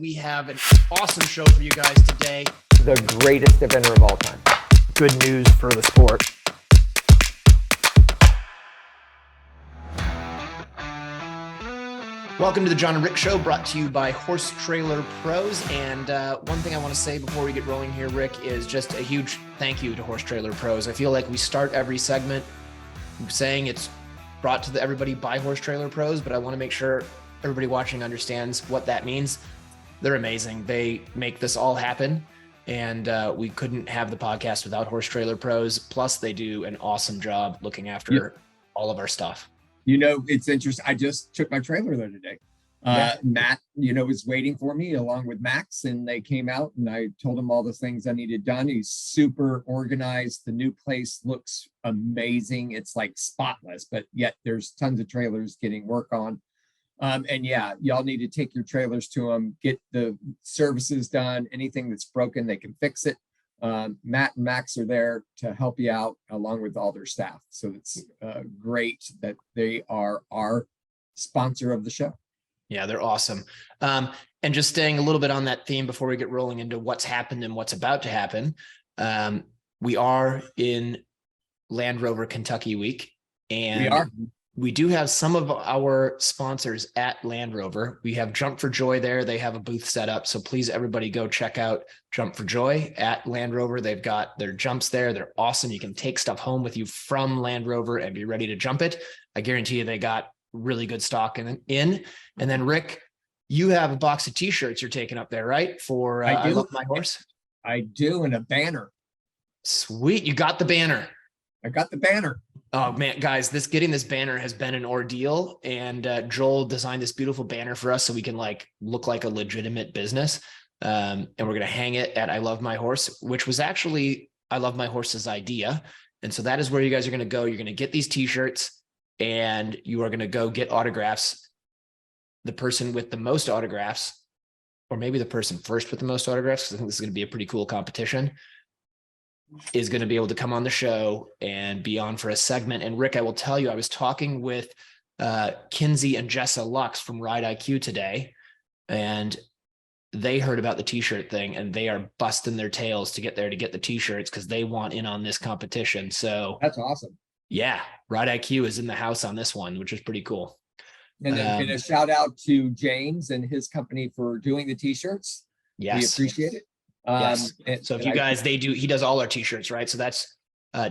We have an awesome show for you guys today. The greatest eventer of all time. Good news for the sport. Welcome to the John and Rick Show, brought to you by Horse Trailer Pros. And one thing I want to say before we get rolling here, Rick, is just a huge thank you to Horse Trailer Pros. I feel like we start every segment saying it's brought to everybody by Horse Trailer Pros, but I want to make sure everybody watching understands what that means. They're amazing. They make this all happen. And we couldn't have the podcast without Horse Trailer Pros. Plus, they do an awesome job looking after all of our stuff. You know, it's interesting. I just took my trailer there today. Matt, was waiting for me along with Max, and they came out and I told him all the things I needed done. He's super organized. The new place looks amazing. It's like spotless, but yet there's tons of trailers getting work on. And yeah, y'all need to take your trailers to them, get the services done. Anything that's broken, they can fix it. Matt and Max are there to help you out along with all their staff. So it's great that they are our sponsor of the show. Yeah, they're awesome. And just staying a little bit on that theme before we get rolling into what's happened and what's about to happen. We are in Land Rover Kentucky week, and we do have some of our sponsors at Land Rover. We have Jump for Joy there. They have a booth set up. So please, everybody go check out Jump for Joy at Land Rover. They've got their jumps there. They're awesome. You can take stuff home with you from Land Rover and be ready to jump it. I guarantee you they got really good stock in. And then Rick, you have a box of t-shirts you're taking up there, right? For I Love My Horse. I do, and a banner. Sweet. You got the banner. I got the banner. Oh man, guys, getting this banner has been an ordeal, and Joel designed this beautiful banner for us so we can look like a legitimate business. And we're going to hang it at I Love My Horse, which was actually I Love My Horse's idea. And so that is where you guys are going to go. You're going to get these t-shirts and you are going to go get autographs. The person with the most autographs, or maybe the person first with the most autographs, because I think this is going to be a pretty cool competition, is going to be able to come on the show and be on for a segment. And Rick, I will tell you, I was talking with Kinsey and Jessa Lux from Ride IQ today, and they heard about the t-shirt thing and they are busting their tails to get there to get the t-shirts because they want in on this competition. So that's awesome. Yeah. Ride IQ is in the house on this one, which is pretty cool. And then a shout out to James and his company for doing the t-shirts. Yes. We appreciate it. Yes. So if you guys, he does all our t-shirts, right? So that's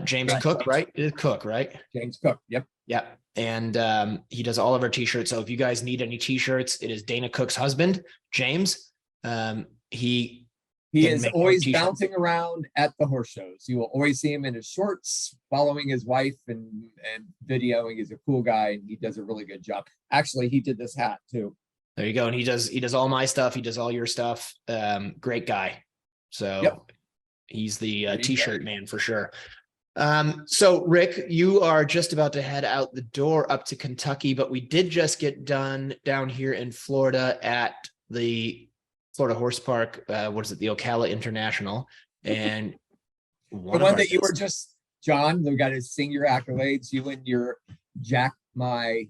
James Cook, right? It is Cook, right? James Cook. Yep. Yep. And he does all of our t-shirts. So if you guys need any t-shirts, it is Dana Cook's husband, James. He is always bouncing around at the horse shows. You will always see him in his shorts, following his wife and videoing. He's a cool guy and he does a really good job. Actually, he did this hat too. There you go. And he does all my stuff. He does all your stuff. Great guy. So he's the t-shirt man for sure. So Rick, you are just about to head out the door up to Kentucky, but we did just get done down here in Florida at the Florida Horse Park. What is it? The Ocala International. And the one that you were just, John, we got to sing your accolades. You and your just my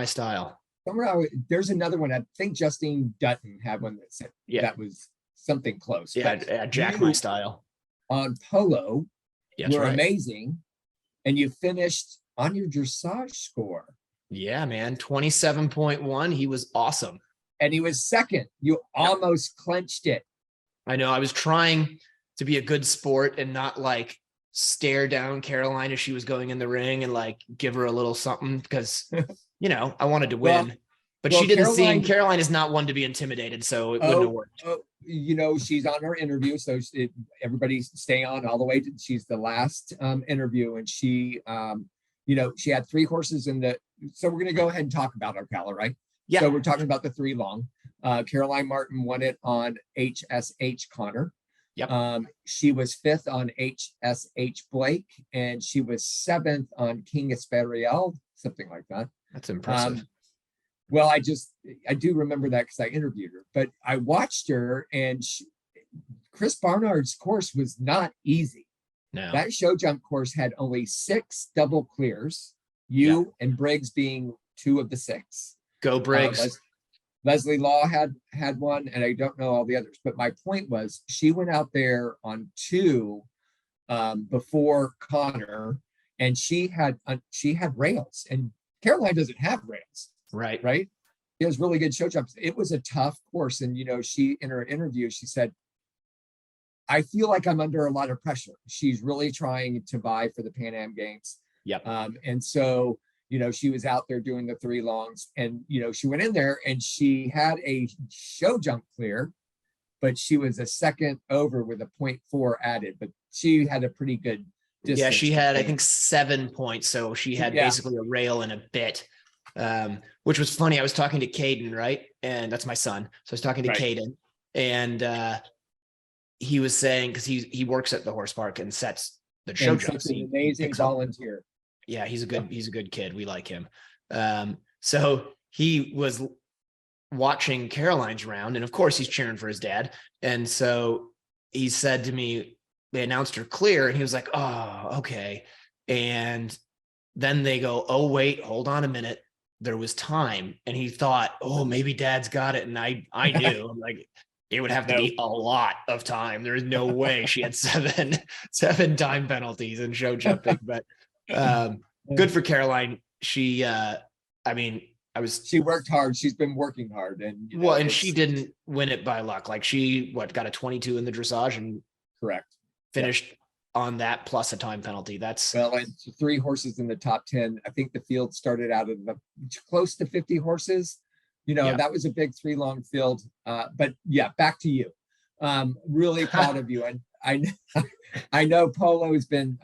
style. Somewhere there's another one. I think Justine Dutton had one that said that was something close. Yeah, Jack My Style. On polo, yes, you're amazing. And you finished on your dressage score. Yeah, man. 27.1. He was awesome. And he was second. You almost clinched it. I know. I was trying to be a good sport and not stare down Caroline as she was going in the ring and give her a little something because, I wanted to win. But she didn't Caroline is not one to be intimidated, so it wouldn't have worked. She's on her interview, so everybody stay on all the way. She's the last interview, and she, she had 3 horses in the. So we're going to go ahead and talk about Ocala, right? Yeah. So we're talking about the 3 long. Caroline Martin won it on HSH Connor. Yep. She was 5th on HSH Blake, and she was 7th on King Esperial, something like that. That's impressive. Well, I do remember that because I interviewed her, but I watched her, and Chris Barnard's course was not easy. No. That show jump course had only 6 double clears, and Briggs being 2 of the 6. Go Briggs. Leslie Law had one, and I don't know all the others. But my point was, she went out there on 2 before Connor, and she had rails, and Caroline doesn't have rails, Right. right? She has really good show jumps. It was a tough course, and she in her interview she said, I feel like I'm under a lot of pressure. She's really trying to vie for the Pan Am Games. Yep. And so, she was out there doing the 3 longs, and, she went in there and she had a show jump clear, but she was a second over with a 0.4 added, but she had a pretty good distance. Yeah, she had, I think, 7 points. So she had basically a rail and a bit, which was funny. I was talking to Caden, right? And that's my son. So I was talking to Caden, and he was saying, because he works at the horse park and sets the show jumps. An amazing volunteer. Yeah, he's a good kid. We like him. So he was watching Caroline's round, and of course he's cheering for his dad. And so he said to me, they announced her clear, and he was like, oh, okay. And then they go, oh, wait, hold on a minute. There was time. And he thought, oh, maybe dad's got it. And I knew. I'm like, it would have to be a lot of time. There's no way she had seven time penalties in show jumping, but good for Caroline. She worked hard. She's been working hard, and and she didn't win it by luck. Like she got a 22 in the dressage and finished on that plus a time penalty. That's and 3 horses in the top 10. I think the field started out of close to 50 horses. That was a big 3 long field. But yeah, back to you. Really proud of you. And I know Polo has been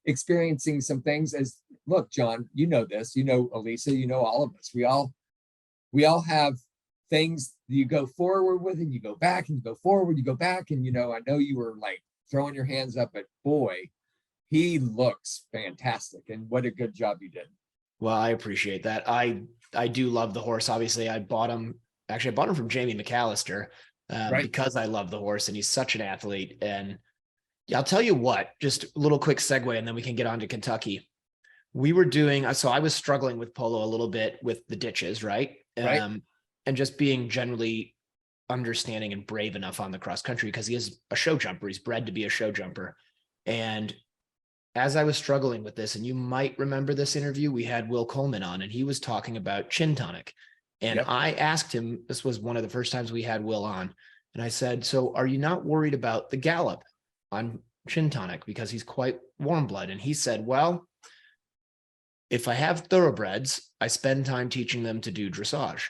experiencing some things. As look, John, this, Elisa, all of us. We all have things you go forward with, and you go back, and you go forward, you go back. And I know you were like throwing your hands up, but boy, he looks fantastic, and what a good job you did. Well, I appreciate that. I do love the horse. Obviously, I bought him from Jamie McAllister because I love the horse, and he's such an athlete. And I'll tell you what, just a little quick segue, and then we can get on to Kentucky. We were doing, so I was struggling with Polo a little bit with the ditches, right? And just being generally understanding and brave enough on the cross country, because he is a show jumper. He's bred to be a show jumper. And as I was struggling with this, and you might remember this interview, we had Will Coleman on, and he was talking about chin tonic. And I asked him, this was one of the first times we had Will on, and I said, so are you not worried about the gallop on chin tonic, because he's quite warm blood? And he said, well, if I have thoroughbreds, I spend time teaching them to do dressage.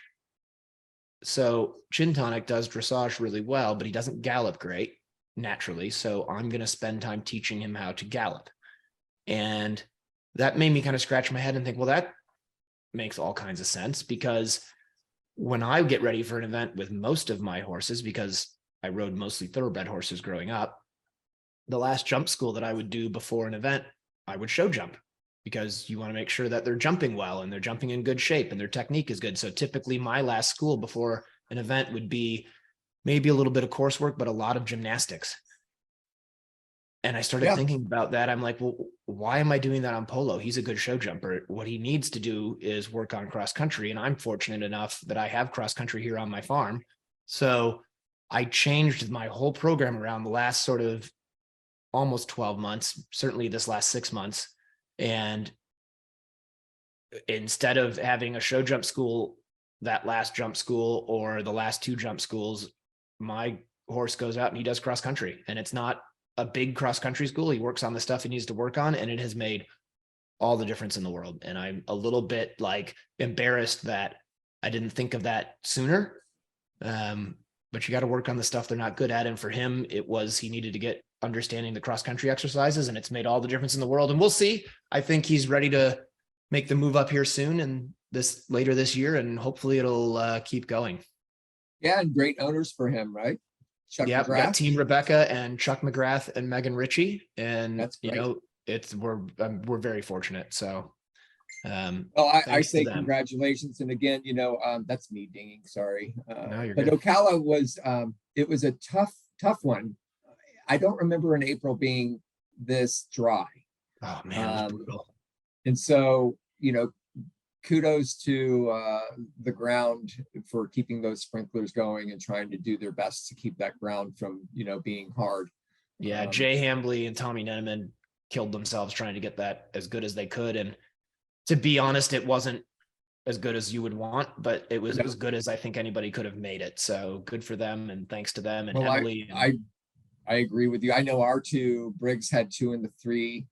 So chin tonic does dressage really well, but he doesn't gallop great naturally. So I'm going to spend time teaching him how to gallop. And that made me kind of scratch my head and think, well, that makes all kinds of sense, because when I get ready for an event with most of my horses, because I rode mostly thoroughbred horses growing up, the last jump school that I would do before an event, I would show jump, because you want to make sure that they're jumping well and they're jumping in good shape and their technique is good. So typically my last school before an event would be maybe a little bit of coursework, but a lot of gymnastics. And I started thinking about that. I'm like, well, why am I doing that on Polo? He's a good show jumper. What he needs to do is work on cross country. And I'm fortunate enough that I have cross country here on my farm. So I changed my whole program around the last sort of almost 12 months, certainly this last 6 months. And instead of having a show jump school, that last jump school, or the last 2 jump schools, my horse goes out and he does cross country. And it's not a big cross country school. He works on the stuff he needs to work on, and it has made all the difference in the world. And I'm a little bit like embarrassed that I didn't think of that sooner. But you got to work on the stuff they're not good at. And for him, he needed to get understanding the cross country exercises, and it's made all the difference in the world. And we'll see. I think he's ready to make the move up here soon, and later this year, and hopefully it'll keep going. Yeah, and great owners for him, right? Chuck McGrath. Got Team Rebecca and Chuck McGrath and Megan Ritchie, and that's great. We're very fortunate. So, I say congratulations, and again, that's me dinging. Sorry, no, you're but good. Ocala was it was a tough one. I don't remember in April being this dry. Oh man, it was brutal. And so kudos to the ground for keeping those sprinklers going and trying to do their best to keep that ground from, being hard. Yeah, Jay Hambley and Tommy Neneman killed themselves trying to get that as good as they could. And to be honest, it wasn't as good as you would want, but it was as good as I think anybody could have made it. So good for them, and thanks to them and Emily. I agree with you. I know our two, Briggs had 2 in the 3,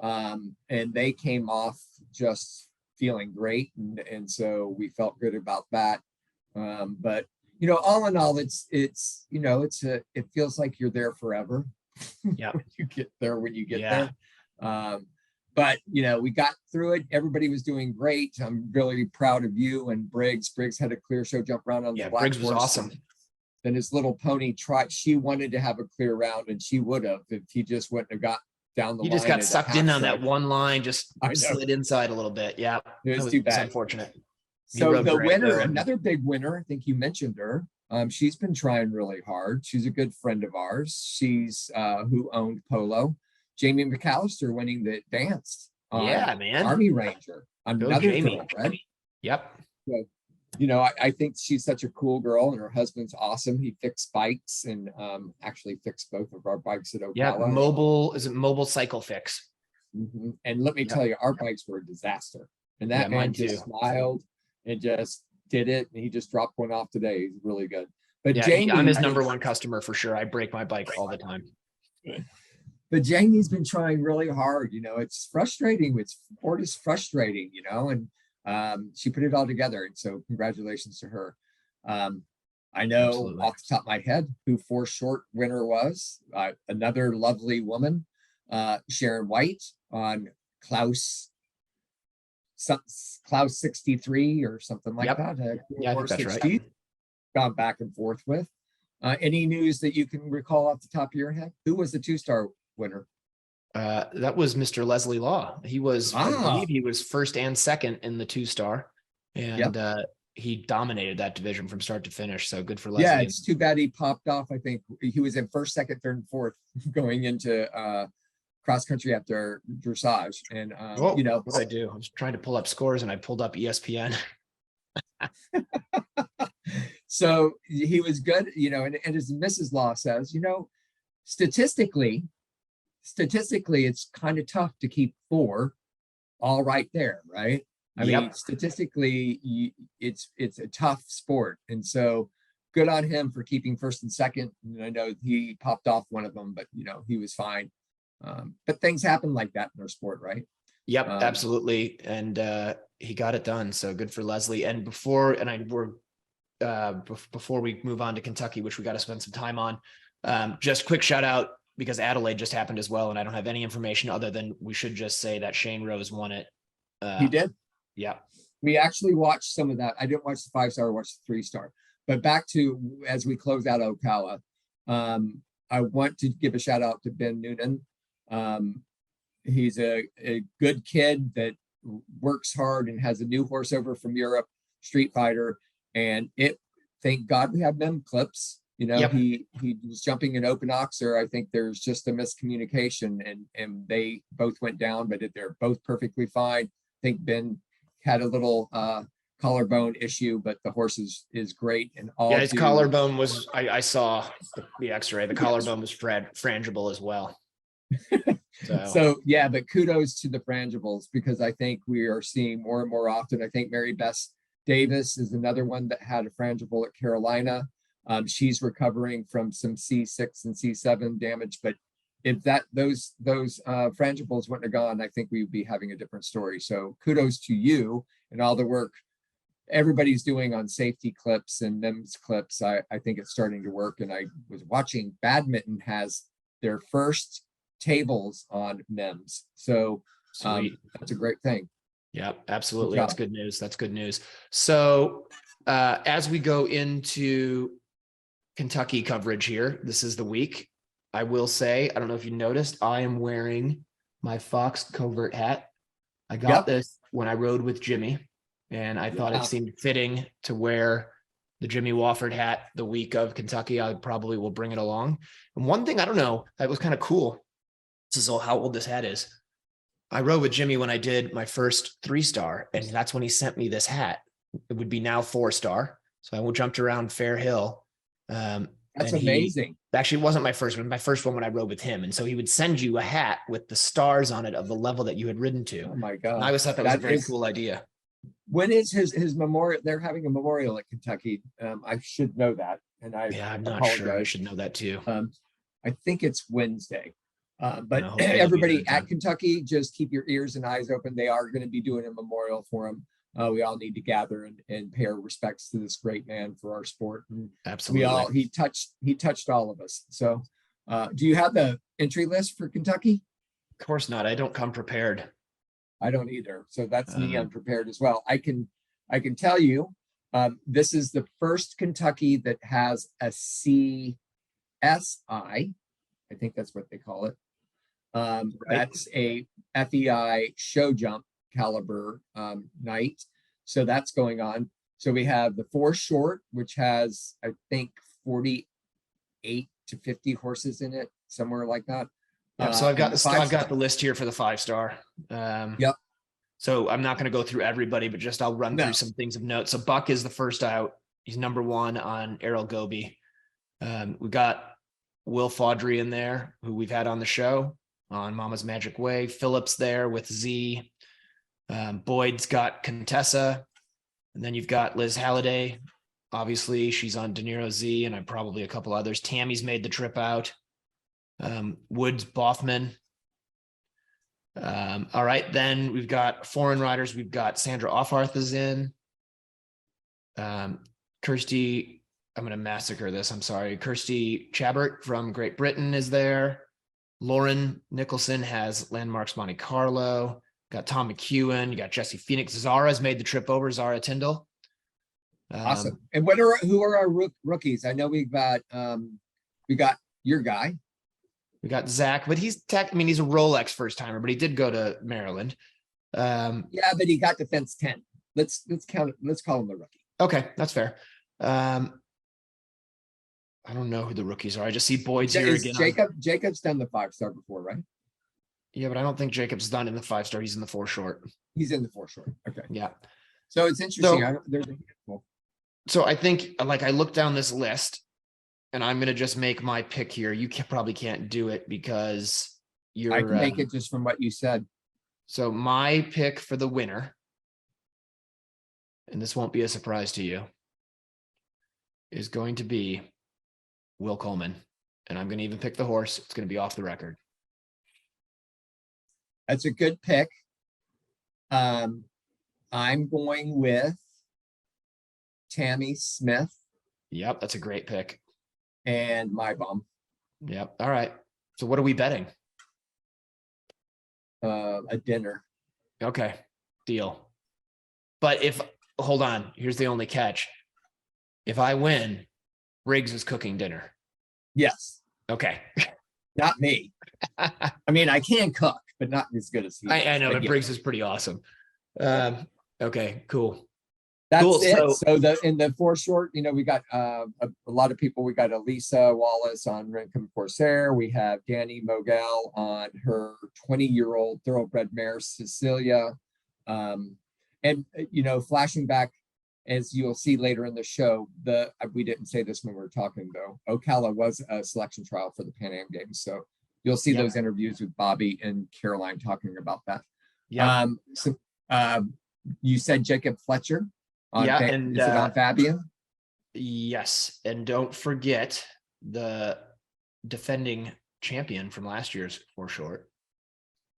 and they came off just feeling great, and so we felt good about that. But all in all, it feels like you're there forever. Yeah, you get there when you get there. But we got through it. Everybody was doing great. I'm really proud of you and Briggs. Briggs had a clear show jump around on the black Briggs was horse. awesome. Then his little pony she wanted to have a clear round, and she would have if he just wouldn't have got down the line. He just got sucked in on that one line, just slid inside a little bit. Yeah, it was too bad. Unfortunate. So the winner, another big winner, I think you mentioned her. She's been trying really hard. She's a good friend of ours. She's who owned Polo. Jamie McAllister winning the dance. Man. Army Ranger. Another girl, right? Yep. So, I think she's such a cool girl, and her husband's awesome. He fixed bikes and actually fixed both of our bikes at Ocala. Yeah, mobile cycle fix. Mm-hmm. And let me tell you, our bikes were a disaster. And that man just smiled and just did it. And he just dropped one off today. He's really good. But Jamie, I'm his number one customer for sure. I break my bike all the time. But Jamie's been trying really hard. It's frustrating. Sport is frustrating, and she put it all together. And so congratulations to her. I know off the top of my head who 4 short winner was. Another lovely woman, Sharon White on Klaus 63 or something like that. I think that's right. Gone back and forth with. Any news that you can recall off the top of your head? Who was the 2-star winner? That was Mr. Leslie Law. He was, I believe he was first and second in the 2-star, and he dominated that division from start to finish. So good for Leslie. Yeah, it's too bad he popped off. I think he was in first, second, third, and fourth going into cross country after dressage. And what did I do? I was trying to pull up scores, and I pulled up ESPN. So he was good, and as Mrs. Law says, statistically, it's kind of tough to keep 4 all right there, right? I mean, statistically, it's a tough sport. And so good on him for keeping first and second. And I know he popped off one of them, but, he was fine. But things happen like that in our sport, right? Yep, absolutely. And he got it done. So good for Leslie. And before we move on to Kentucky, which we got to spend some time on, just quick shout out, because Adelaide just happened as well, and I don't have any information other than we should just say that Shane Rose won it. He did. Yeah. We actually watched some of that. I didn't watch the 5-star, I watched the 3-star. But back to, as we close out Ocala, I want to give a shout out to Ben Noonan. He's a good kid that works hard and has a new horse over from Europe, Street Fighter. And thank God we have mem clips. He was jumping an open oxer. I think there's just a miscommunication, and they both went down, but they're both perfectly fine. I think Ben had a little collarbone issue, but the horse is great. And his collarbone was, I saw the x-ray, the collarbone was frangible as well. So yeah, but kudos to the frangibles, because I think we are seeing more and more often. I think Mary Beth Davis is another one that had a frangible at Carolina. She's recovering from some C6 and C7 damage, but if those frangibles wouldn't have gone, I think we'd be having a different story. So kudos to you and all the work everybody's doing on safety clips and MEMS clips. I think it's starting to work. And I was watching Badminton has their first tables on MEMS. So that's a great thing. Yeah, absolutely. That's good news. That's good news. So as we go into Kentucky coverage here, this is the week. I will say, I don't know if you noticed, I am wearing my Fox covert hat. I got this when I rode with Jimmy, and I thought it seemed fitting to wear the Jimmy Wofford hat the week of Kentucky. I probably will bring it along. And one thing, I don't know, that was kind of cool. This is how old this hat is. I rode with Jimmy when I did my first 3-star, and that's when he sent me this hat. It would be now 4-star. So I jumped around Fair Hill. That's and amazing. Actually, it wasn't my first one. My first one when I rode with him. And so he would send you a hat with the stars on it of the level that you had ridden to. Oh my And God. I always thought that was a very cool idea. When is his memorial? They're having a memorial at Kentucky. I should know that. And I'm not apologize. sure. I should know that too. I think it's Wednesday. But No, hopefully it'll be everybody good time. at Kentucky, just keep your ears and eyes open. They are going to be doing a memorial for him. We all need to gather and pay our respects to this great man for our sport. And Absolutely. he touched all of us. So do you have the entry list for Kentucky? Of course not. I don't come prepared. I don't either. So that's me unprepared as well. I can tell you, this is the first Kentucky that has a CSI. I think that's what they call it. Right. That's a FEI show jump caliber night. So that's going on. So we have the 4 short, which has, I think, 48 to 50 horses in it, somewhere like that. Yeah, so I've got the list here for the 5-star. Yep. So I'm not going to go through everybody, but just I'll run through some things of note. So Buck is the first out. He's number 1 on Errol Goby. We got Will Faudree in there, who we've had on the show on Mama's Magic Way. Phillips there with Z. Boyd's got Contessa. And then you've got Liz Halliday. Obviously, she's on De Niro Z, and I'm probably a couple others. Tammy's made the trip out. Woods Boffman. All right, then we've got foreign riders. We've got Sandra Offarth is in. Kirsty, I'm going to massacre this. I'm sorry. Kirsty Chabert from Great Britain is there. Lauren Nicholson has Landmarks Monte Carlo. Got Tom McEwen. You got Jesse Phoenix. Zara's made the trip over. Zara Tyndall. Awesome. And who are our rookies? I know we got your guy. We got Zach, but he's he's a Rolex first timer, but he did go to Maryland. Yeah, but he got defense 10. Let's count it. Let's call him the rookie. Okay, that's fair. I don't know who the rookies are. I just see Boyd's here again. Jacob's done the 5-star before, right? Yeah, but I don't think Jacob's done in the 5-star. He's in the 4 short. He's in the 4 short. Okay. Yeah. So it's interesting. So I think, like, I look down this list, and I'm going to just make my pick here. You probably can't do it because I can make it just from what you said. So my pick for the winner, and this won't be a surprise to you, is going to be Will Coleman. And I'm going to even pick the horse. It's going to be off the record. That's a good pick. I'm going with Tammy Smith. Yep, that's a great pick. And my bum. Yep. All right. So what are we betting? A dinner. Okay. Deal. But hold on, here's the only catch. If I win, Riggs is cooking dinner. Yes. Okay. Not me. I mean, I can cook, but not as good as he. I know, but Briggs is pretty awesome. Okay, cool. That's cool. it. So in the 4 short, we got a lot of people. We got Elisa Wallace on Rincon Corsair. We have Danny Mogel on her 20-year-old thoroughbred mare Cecilia. And flashing back, as you'll see later in the show, we didn't say this when we were talking though. Ocala was a selection trial for the Pan Am Games, so you'll see those interviews with Bobby and Caroline talking about that. Yeah. You said Jacob Fletcher. Is it on Fabian? Yes, and don't forget the defending champion from last year's 4 short.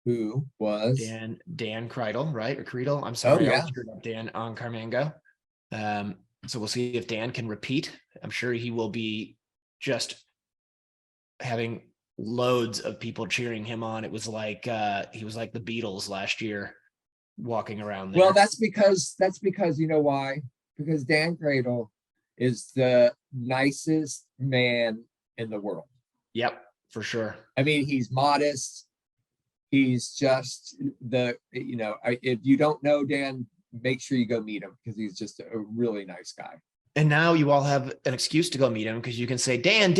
Who was Dan Kreidel, right? Or Kreidel? I'm sorry, oh, yeah. I screwed up Dan on Carmango. So we'll see if Dan can repeat. I'm sure he will be just having loads of people cheering him on. It was like he was like the Beatles last year walking around there. Well, that's because you know why? Because Dan Kreidel is the nicest man in the world. Yep, for sure. I mean, he's modest. He's just if you don't know Dan, make sure you go meet him because he's just a really nice guy. And now you all have an excuse to go meet him because you can say, Dan,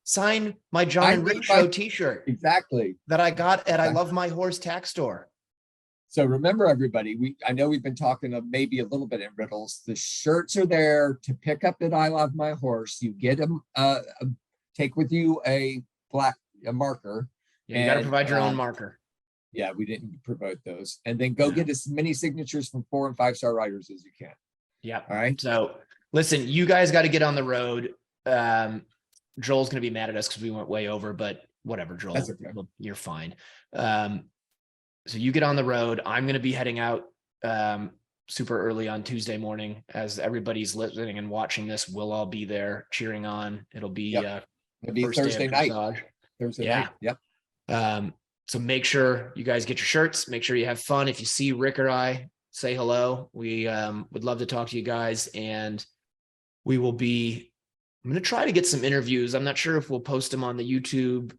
sign my John and Rick Show t-shirt Exactly. that I got at I Love My Horse tack store. So remember, everybody, I know we've been talking of maybe a little bit in riddles. The shirts are there to pick up at I Love My Horse. You get them, take with you a marker. Yeah, you got to provide your own marker. Yeah, we didn't promote those. And then go get as many signatures from 4- and 5-star riders as you can. Yeah. All right. So listen, you guys got to get on the road. Joel's going to be mad at us because we went way over, but whatever, Joel. That's okay. You're fine. So you get on the road. I'm going to be heading out super early on Tuesday morning. As everybody's listening and watching this, we'll all be there cheering on. It'll be Thursday night. Thursday night. Yep. So make sure you guys get your shirts. Make sure you have fun. If you see Rick or I, say hello. We would love to talk to you guys, and we will be. I'm going to try to get some interviews. I'm not sure if we'll post them on the YouTube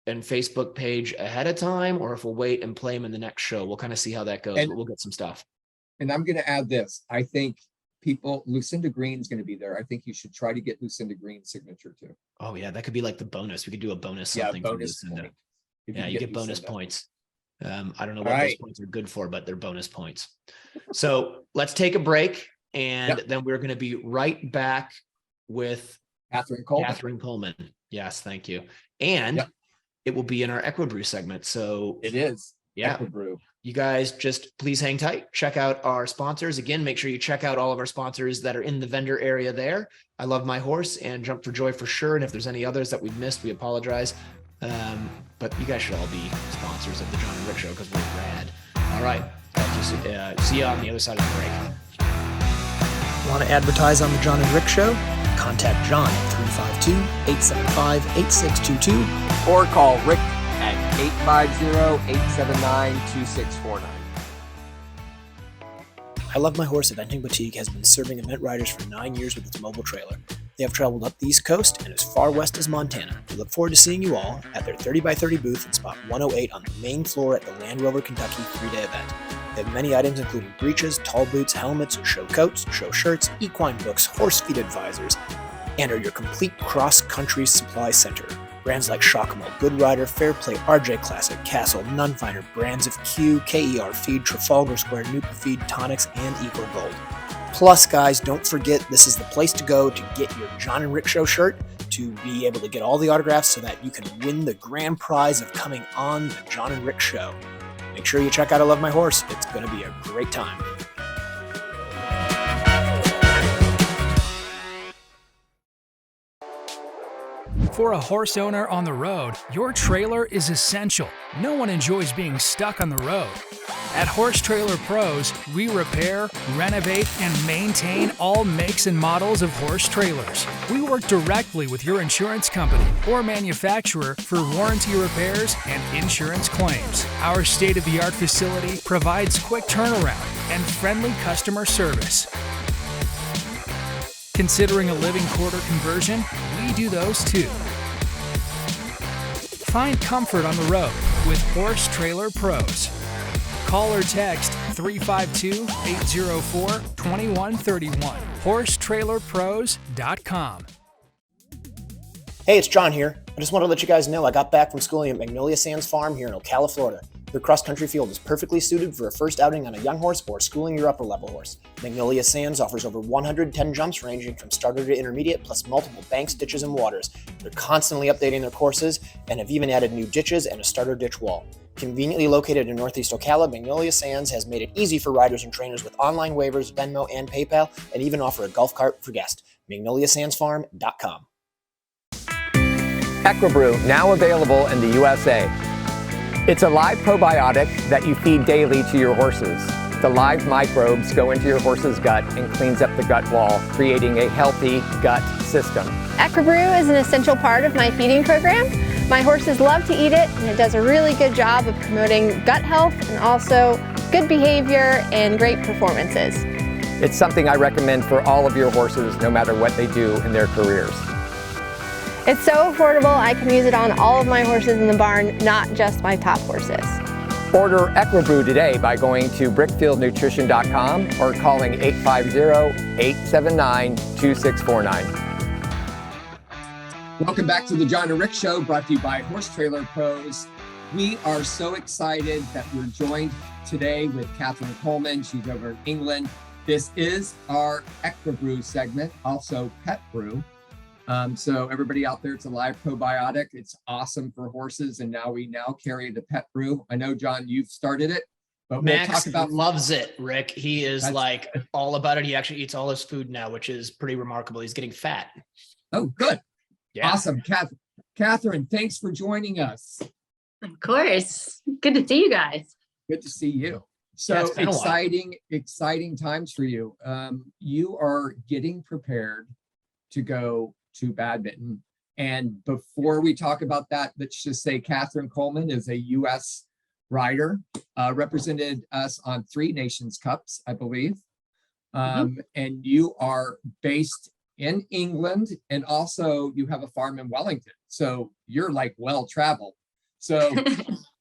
and Facebook page ahead of time, or if we'll wait and play them in the next show. We'll kind of see how that goes, but we'll get some stuff. And I'm going to add this. I think Lucinda Green's going to be there. I think you should try to get Lucinda Green's signature too. Oh yeah. That could be like the bonus. We could do a bonus. Yeah, something bonus for Lucinda. point. Yeah, you get bonus points. I don't know what right. those points are good for, but they're bonus points. So let's take a break, and then we're going to be right back with Katherine Coleman. Yes, thank you. And it will be in our Equibrew segment. So it is. Yeah. Equibrew. You guys just please hang tight. Check out our sponsors. Again, make sure you check out all of our sponsors that are in the vendor area there. I Love My Horse and Jump for Joy for sure. And if there's any others that we've missed, we apologize. But you guys should all be sponsors of the John and Rick Show because we're rad. All right. See you on the other side of the break. Want to advertise on the John and Rick Show? Contact John at 352-875-8622 Or call Rick at 850-879-2649. I Love My Horse Eventing Boutique has been serving event riders for 9 years with its mobile trailer. They have traveled up the East Coast and as far west as Montana. We look forward to seeing you all at their 30x30 booth in spot 108 on the main floor at the Land Rover Kentucky 3-day event. They have many items including breeches, tall boots, helmets, show coats, show shirts, equine books, horse feed advisors, and are your complete cross-country supply center. Brands like Shakamo, Good Rider, Fairplay, RJ Classic, Castle, Nunfinder, brands of Q, KER Feed, Trafalgar Square, NupaFeed, Tonics, and Eco Gold. Plus, guys, don't forget this is the place to go to get your John and Rick Show shirt, to be able to get all the autographs so that you can win the grand prize of coming on the John and Rick Show. Make sure you check out I Love My Horse. It's going to be a great time. For a horse owner on the road, your trailer is essential. No one enjoys being stuck on the road. At Horse Trailer Pros, we repair, renovate, and maintain all makes and models of horse trailers. We work directly with your insurance company or manufacturer for warranty repairs and insurance claims. Our state-of-the-art facility provides quick turnaround and friendly customer service. Considering a living quarter conversion? We do those too. Find comfort on the road with Horse Trailer Pros. Call or text 352-804-2131. HorseTrailerPros.com. Hey, it's John here. I just want to let you guys know I got back from schooling at Magnolia Sands Farm here in Ocala, Florida. Their cross-country field is perfectly suited for a first outing on a young horse or schooling your upper-level horse. Magnolia Sands offers over 110 jumps ranging from starter to intermediate, plus multiple banks, ditches, and waters. They're constantly updating their courses and have even added new ditches and a starter ditch wall. Conveniently located in Northeast Ocala, Magnolia Sands has made it easy for riders and trainers with online waivers, Venmo, and PayPal, and even offer a golf cart for guests. MagnoliaSandsFarm.com. Equibrew, now available in the USA. It's a live probiotic that you feed daily to your horses. The live microbes go into your horse's gut and cleans up the gut wall, creating a healthy gut system. Equibrew is an essential part of my feeding program. My horses love to eat it, and it does a really good job of promoting gut health and also good behavior and great performances. It's something I recommend for all of your horses, no matter what they do in their careers. It's so affordable, I can use it on all of my horses in the barn, not just my top horses. Order Equibrew today by going to brickfieldnutrition.com or calling 850-879-2649. Welcome back to the John and Rick Show, brought to you by Horse Trailer Pros. We are so excited that we're joined today with Katherine Coleman. She's over in England. This is our Extra Brew segment, also Pet Brew. So everybody out there, it's a live probiotic. It's awesome for horses, and we carry the Pet Brew. I know, John, you've started it, but Max we'll talk about loves it, Rick. He is like all about it. He actually eats all his food now, which is pretty remarkable. He's getting fat. Oh, good. Yeah. Awesome. Katherine, thanks for joining us. Of course. Good to see you guys. Good to see you. So exciting times for you. You are getting prepared to go to Badminton. And before we talk about that, let's just say Katherine Coleman is a US rider, represented us on 3 Nations Cups, I believe. And you are based in England, and also you have a farm in Wellington. So you're like well-traveled. So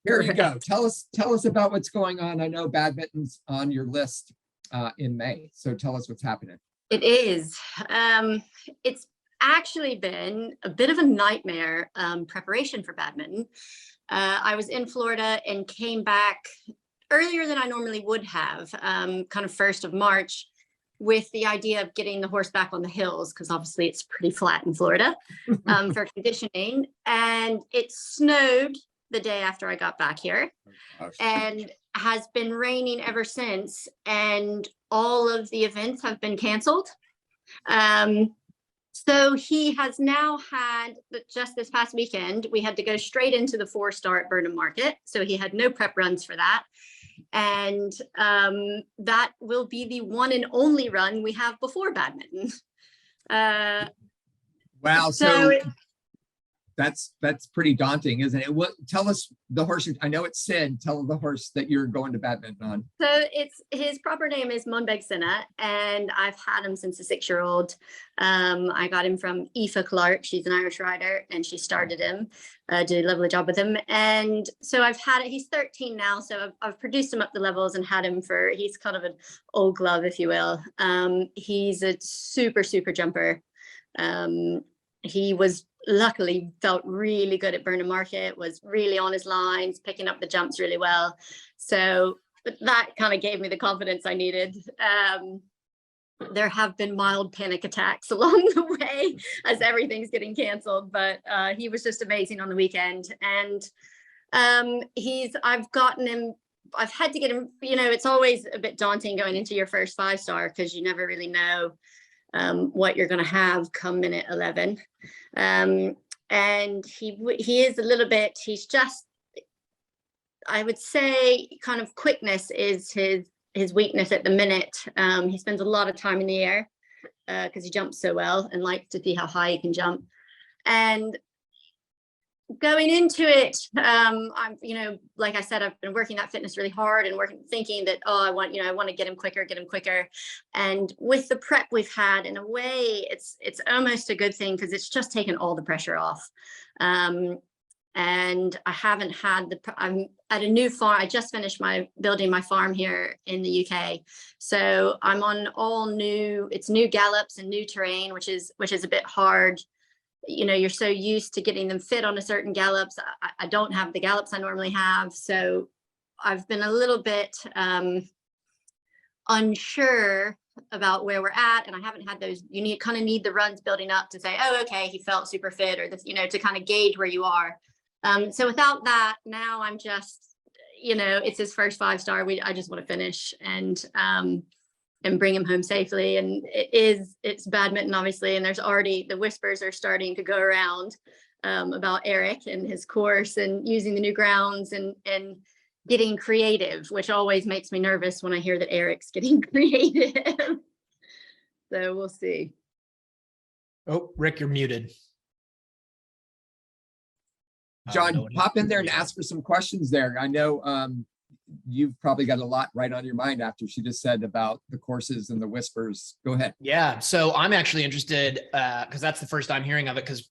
here you go. Tell us about what's going on. I know Badminton's on your list in May. So tell us what's happening. It is. It's actually been a bit of a nightmare preparation for Badminton. I was in Florida and came back earlier than I normally would have, kind of 1st of March, with the idea of getting the horse back on the hills, because obviously it's pretty flat in Florida for conditioning. And it snowed the day after I got back here, and has been raining ever since. And all of the events have been canceled. So he has now had, just this past weekend, we had to go straight into the 4-star at Burnham Market. So he had no prep runs for that. And that will be the one and only run we have before Badminton. Wow. So that's pretty daunting, isn't it? What, tell us the horse. I know it's Sid. Tell the horse that you're going to Badminton on. So his proper name is Monbeg Sinna, and I've had him since a 6-year-old. I got him from Aoife Clark. She's an Irish rider, and she started him, did a lovely job with him. And so I've had it. He's 13 now, so I've produced him up the levels and had him he's kind of an old glove, if you will. He's a super jumper. He was luckily felt really good at Burnham Market, was really on his lines, picking up the jumps really well. So that kind of gave me the confidence I needed. There have been mild panic attacks along the way as everything's getting canceled, but he was just amazing on the weekend. And I've had to get him, it's always a bit daunting going into your first 5-star, because you never really know what you're going to have come minute 11. And he is a little bit, he's just, I would say, kind of quickness is his weakness at the minute. He spends a lot of time in the air because he jumps so well and likes to see how high he can jump. And going into it, I'm, like I said, I've been working that fitness really hard and thinking that, I want to get him quicker. And with the prep we've had, in a way, it's almost a good thing, because it's just taken all the pressure off. And I haven't had I'm at a new farm. I just finished building my farm here in the UK. So I'm on it's new gallops and new terrain, which is a bit hard. You're so used to getting them fit on a certain gallops. I don't have the gallops I normally have. So I've been a little bit unsure about where we're at. And I haven't had those, you kind of need the runs building up to say, oh, okay, he felt super fit, or this, to kind of gauge where you are. So without that, now I'm just, it's his first 5-star. I just want to finish and bring him home safely. And it's Badminton, obviously, and there's already, the whispers are starting to go around about Eric and his course and using the new grounds and getting creative, which always makes me nervous when I hear that Eric's getting creative. So we'll see. Oh, Rick, you're muted. John, pop in there and ask her some questions there. I know you've probably got a lot right on your mind after she just said about the courses and the whispers. Go ahead. Yeah. So I'm actually interested because that's the first I'm hearing of it, because,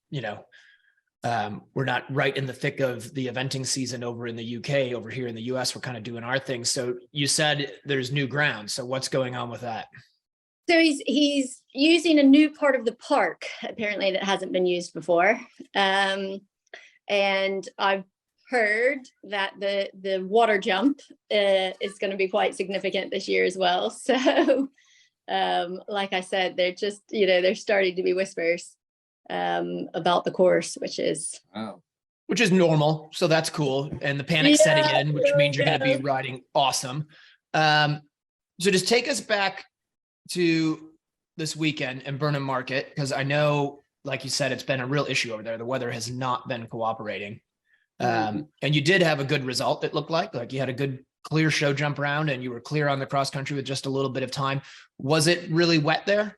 we're not right in the thick of the eventing season over in the UK. Over here in the US, we're kind of doing our thing. So you said there's new ground. So what's going on with that? So he's using a new part of the park apparently that hasn't been used before, and I've heard that the water jump is going to be quite significant this year as well. So, like I said, they're just they're starting to be whispers about the course, which is normal. So that's cool, and the panic setting in, which means you're going to be riding awesome. So just take us back to this weekend in Burnham Market, because I know, like you said, it's been a real issue over there. The weather has not been cooperating. And you did have a good result. It looked like you had a good clear show jump round, and you were clear on the cross country with just a little bit of time. Was it really wet there?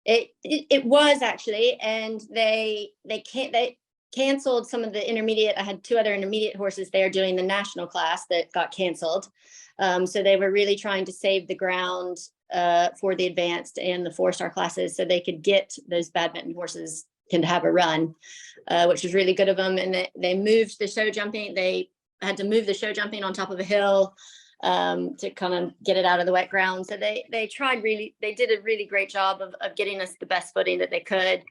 It was actually, and they canceled some of the intermediate. I had 2 other intermediate horses there doing the national class that got canceled. So they were really trying to save the ground for the advanced and the 4-star classes, so they could get those badminton horses can have a run, which was really good of them. And they moved the show jumping. They had to move the show jumping on top of a hill to kind of get it out of the wet ground. So they did a really great job of getting us the best footing that they could.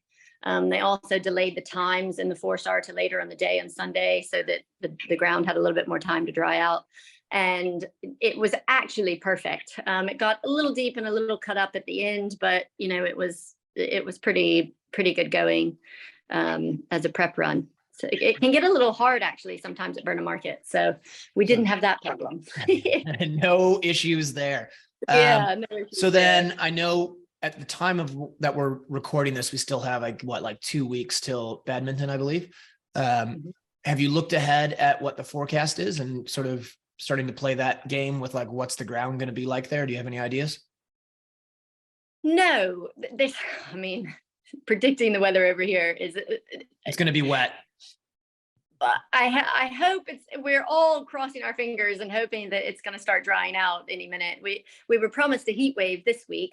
They also delayed the times in the 4-star to later on the day on Sunday, so that the ground had a little bit more time to dry out. And it was actually perfect. It got a little deep and a little cut up at the end, but it was pretty good going as a prep run. So it can get a little hard actually sometimes at Burnham Market. So we didn't have that problem. No issues there. No issues so then I know at the time of that we're recording this, we still have like 2 weeks till Badminton, I believe. Have you looked ahead at what the forecast is and sort of starting to play that game with like, what's the ground going to be like there? Do you have any ideas? No, predicting the weather over here it's going to be wet. I hope we're all crossing our fingers and hoping that it's going to start drying out any minute. We were promised a heat wave this week,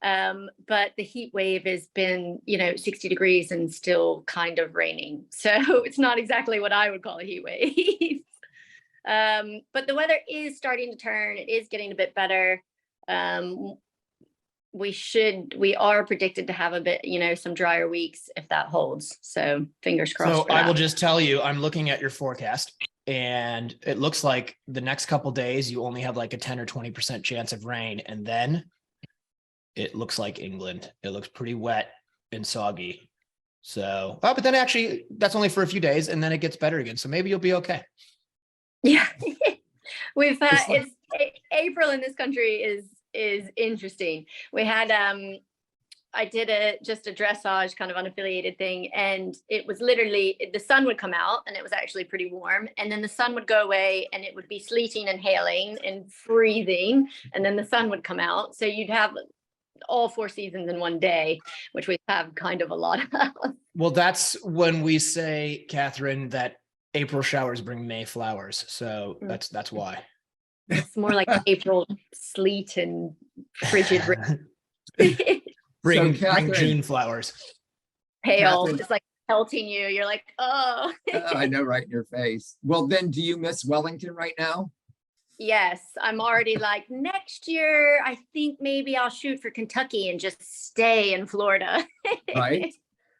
but the heat wave has been 60 degrees and still kind of raining, so it's not exactly what I would call a heat wave. But the weather is starting to turn. It is getting a bit better. We are predicted to have a bit, some drier weeks if that holds. So fingers crossed. So I will just tell you, I'm looking at your forecast, and it looks like the next couple of days you only have like a 10 or 20% chance of rain. And then it looks like England. It looks pretty wet and soggy. So, but then actually that's only for a few days, and then it gets better again. So maybe you'll be okay. Yeah. We've had April in this country is interesting. We had I did just a dressage kind of unaffiliated thing, and it was literally the sun would come out and it was actually pretty warm, and then the sun would go away and it would be sleeting and hailing and freezing, and then the sun would come out. So you'd have all 4 seasons in one day, which we have kind of a lot of. Well, that's when we say, Katherine, that April showers bring May flowers. So that's why. It's more like April sleet and frigid rain. bring June flowers. Hail. Katherine, it's like pelting you. You're like, oh. I know, right in your face. Well, then do you miss Wellington right now? Yes, I'm already like, next year, I think maybe I'll shoot for Kentucky and just stay in Florida. Right.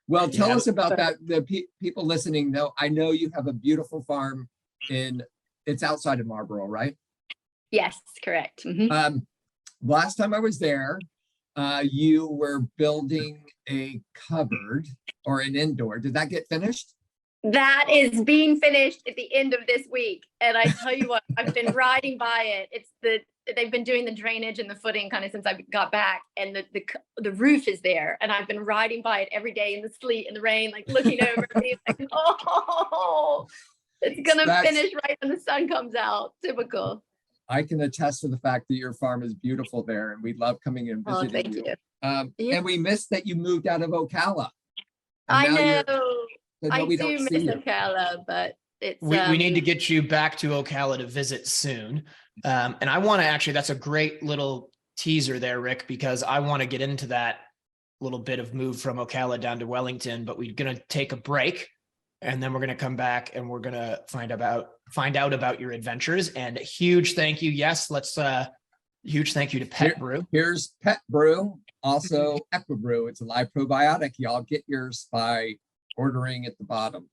Well, tell us about that. The people listening know, I know you have a beautiful farm it's outside of Marlboro, right? Yes, correct. Mm-hmm. Last time I was there, you were building a cupboard or an indoor. Did that get finished? That is being finished at the end of this week. And I tell you what, I've been riding by it. They've been doing the drainage and the footing kind of since I got back, and the roof is there. And I've been riding by it every day in the sleet and the rain, like looking over me, like, oh, it's going to finish right when the sun comes out. Typical. I can attest to the fact that your farm is beautiful there, and we love coming and visiting you. And we missed that you moved out of Ocala. I know. I do miss Ocala, but it's we need to get you back to Ocala to visit soon. And I want to actually, that's a great little teaser there, Rick, because I want to get into that little bit of move from Ocala down to Wellington, but we're going to take a break, and then we're going to come back and we're going to find out about your adventures. And a huge thank you. Yes, let's Huge thank you to Pet Brew. Here's Pet Brew, also Equibrew. It's a live probiotic. Y'all get yours by ordering at the bottom.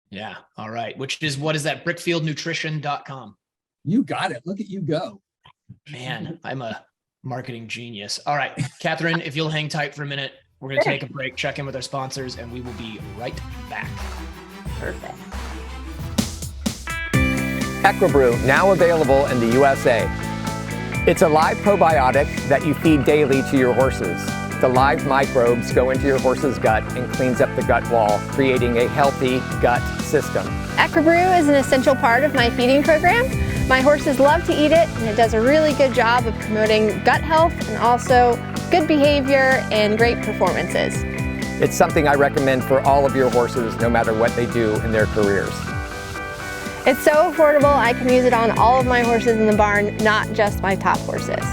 Yeah. All right. What is that? Brickfieldnutrition.com. You got it. Look at you go. Man, I'm a marketing genius. All right, Katherine, if you'll hang tight for a minute, we're going to take a break, check in with our sponsors, and we will be right back. Perfect. Equibrew, now available in the USA. It's a live probiotic that you feed daily to your horses. The live microbes go into your horse's gut and cleans up the gut wall, creating a healthy gut system. Equibrew is an essential part of my feeding program. My horses love to eat it, and it does a really good job of promoting gut health and also good behavior and great performances. It's something I recommend for all of your horses, no matter what they do in their careers. It's so affordable, I can use it on all of my horses in the barn, not just my top horses.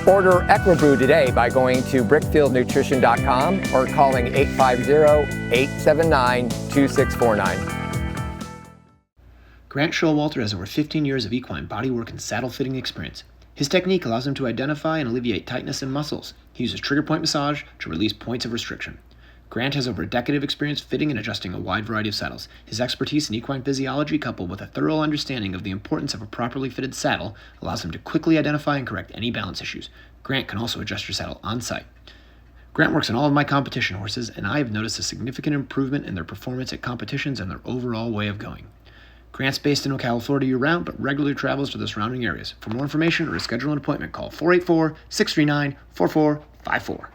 Order Equibrew today by going to brickfieldnutrition.com or calling 850-879-2649. Grant Showalter has over 15 years of equine bodywork and saddle fitting experience. His technique allows him to identify and alleviate tightness in muscles. He uses trigger point massage to release points of restriction. Grant has over a decade of experience fitting and adjusting a wide variety of saddles. His expertise in equine physiology, coupled with a thorough understanding of the importance of a properly fitted saddle, allows him to quickly identify and correct any balance issues. Grant can also adjust your saddle on site. Grant works on all of my competition horses, and I have noticed a significant improvement in their performance at competitions and their overall way of going. Grant's based in Ocala, Florida year-round, but regularly travels to the surrounding areas. For more information or to schedule an appointment, call 484-639-4454.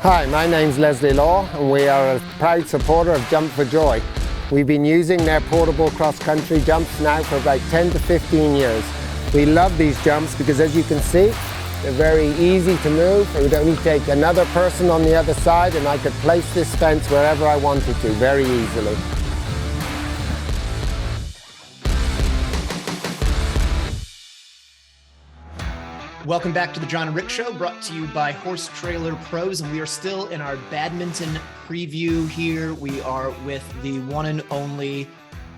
Hi, my name's Leslie Law, and we are a proud supporter of Jump for Joy. We've been using their portable cross-country jumps now for about 10 to 15 years. We love these jumps because, as you can see, they're very easy to move. It would only take another person on the other side, and I could place this fence wherever I wanted to very easily. Welcome back to the John and Rick Show, brought to you by Horse Trailer Pros, and we are still in our badminton preview here. We are with the one and only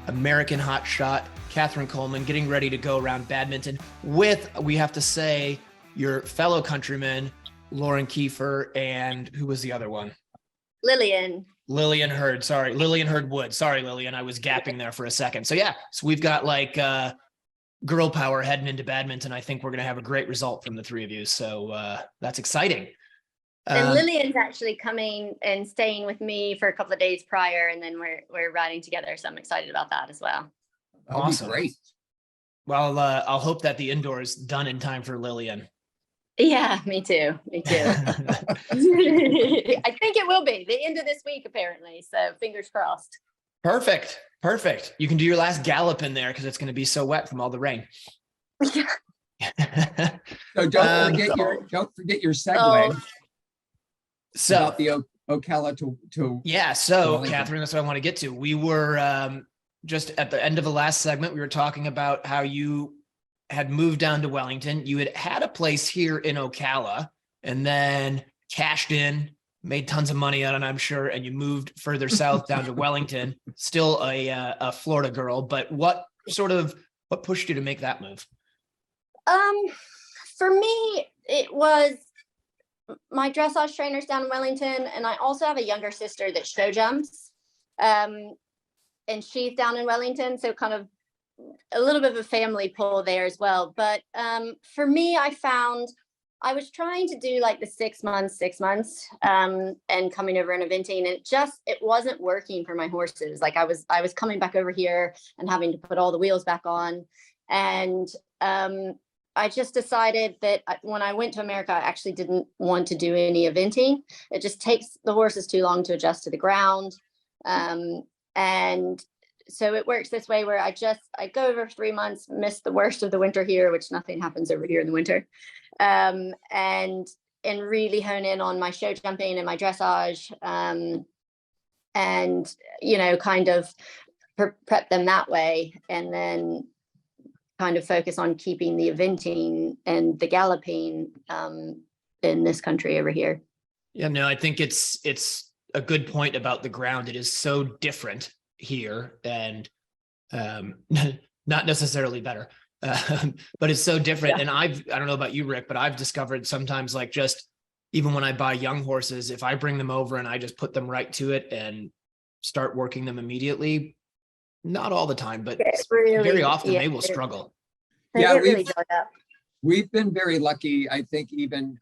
American hotshot, Katherine Coleman, getting ready to go around badminton with, we have to say, your fellow countrymen, Lauren Kiefer, and who was the other one? Lillian Hurd. Sorry, Lillian Hurd Wood. Sorry, Lillian, I was gapping there for a second. So yeah, so we've got like girl power heading into badminton. I think we're going to have a great result from the three of you. So that's exciting. and Lillian's actually coming and staying with me for a couple of days prior, and then we're riding together. So I'm excited about that as well. Awesome. Great. Well, I'll hope that the indoor is done in time for Lillian. Yeah, me too. I think it will be the end of this week, apparently. So fingers crossed. Perfect. You can do your last gallop in there because it's going to be so wet from all the rain. So don't forget your segue. So about the Ocala to yeah. So Wellington. Katherine, that's what I want to get to. We were just at the end of the last segment, we were talking about how you had moved down to Wellington. You had a place here in Ocala and then cashed in, made tons of money on it, I'm sure, and you moved further south down to Wellington, still a Florida girl, but what pushed you to make that move? For me, it was my dressage trainers down in Wellington, and I also have a younger sister that show jumps, and she's down in Wellington, so kind of a little bit of a family pull there as well. But for me, I found I was trying to do like the 6 months, and coming over and eventing, and it wasn't working for my horses. Like I was coming back over here and having to put all the wheels back on. And I just decided that when I went to America, I actually didn't want to do any eventing. It just takes the horses too long to adjust to the ground. And so it works this way where I go over 3 months, miss the worst of the winter here, which nothing happens over here in the winter. And really hone in on my show jumping and my dressage, and, kind of prep them that way. And then kind of focus on keeping the eventing and the galloping in this country over here. Yeah, no, I think it's a good point about the ground. It is so different here, and not not necessarily better, but it's so different. And I don't know about you, Rick, but I've discovered sometimes, like, just even when I buy young horses, if I bring them over and I just put them right to it and start working them immediately, not all the time, but really, very often they will struggle. They Yeah, get really dug up. We've been very lucky. I think even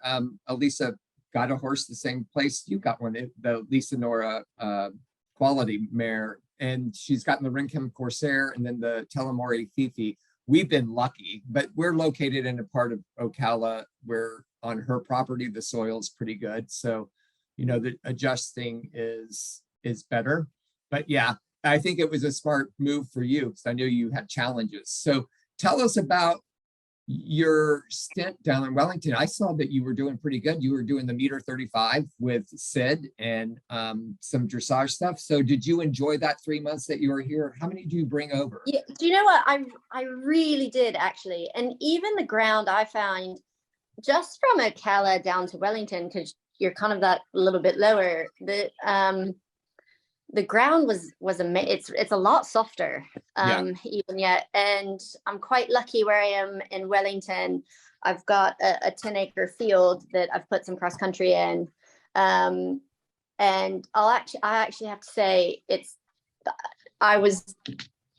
Elisa got a horse the same place you got one, the Lisa Nora quality mare, and she's gotten the Rinkham Corsair and then the Telemori Fifi. We've been lucky, but we're located in a part of Ocala where on her property the soil's pretty good. So, you know, the adjusting is better. But yeah, I think it was a smart move for you because I knew you had challenges. So tell us about your stint down in Wellington. I saw that you were doing pretty good. You were doing the meter 35 with Sid and some dressage stuff. So did you enjoy that 3 months that you were here? How many do you bring over? Yeah, do you know what? I really did, actually. And even the ground I found just from Ocala down to Wellington, because you're kind of that little bit lower, the ground was amazing. It's a lot softer even yet. And I'm quite lucky where I am in Wellington. I've got a 10-acre field that I've put some cross country in. And I actually have to say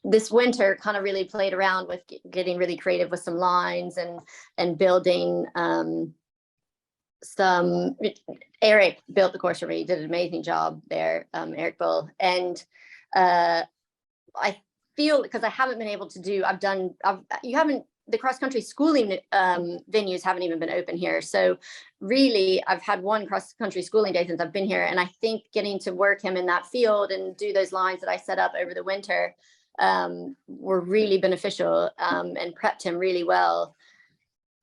this winter kind of really played around with getting really creative with some lines and building some. Eric built the course for me, did an amazing job there, Eric Bull. And I feel, because I haven't been able to do, the cross-country schooling venues haven't even been open here. So really, I've had one cross-country schooling day since I've been here. And I think getting to work him in that field and do those lines that I set up over the winter were really beneficial and prepped him really well.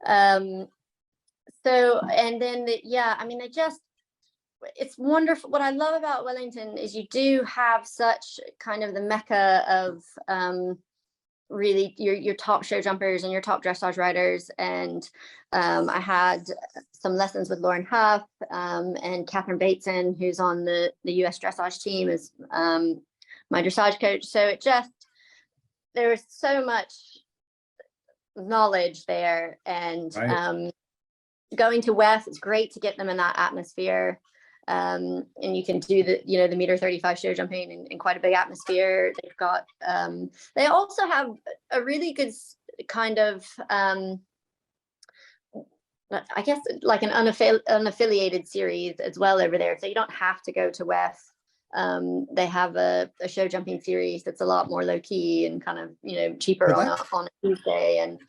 So, and then, it's wonderful. What I love about Wellington is you do have such kind of the mecca of really your top show jumpers and your top dressage riders. And I had some lessons with Lauren Huff and Katherine Bateson, who's on the US dressage team, as my dressage coach. So there was so much knowledge there. And right. Going to West, it's great to get them in that atmosphere. And you can do the meter 35 show jumping in quite a big atmosphere. They've got they also have a really good kind of I guess like an unaffiliated series as well over there, so you don't have to go to West. They have a show jumping series that's a lot more low key and kind of cheaper on a Tuesday. And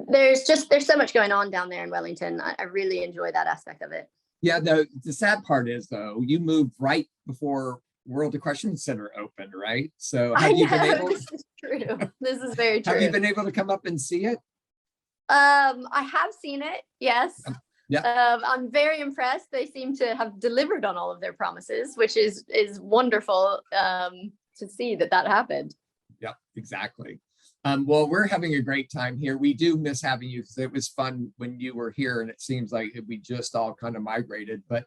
there's so much going on down there in Wellington. I really enjoy that aspect of it. Yeah, the sad part is, though, you moved right before World Equestrian Center opened, right? So have you been able? This is true. This is very true. Have you been able to come up and see it? I have seen it, yes. Yeah. I'm very impressed. They seem to have delivered on all of their promises, which is wonderful to see that happened. Yeah, exactly. Well, we're having a great time here. We do miss having you because it was fun when you were here, and it seems like we just all kind of migrated. But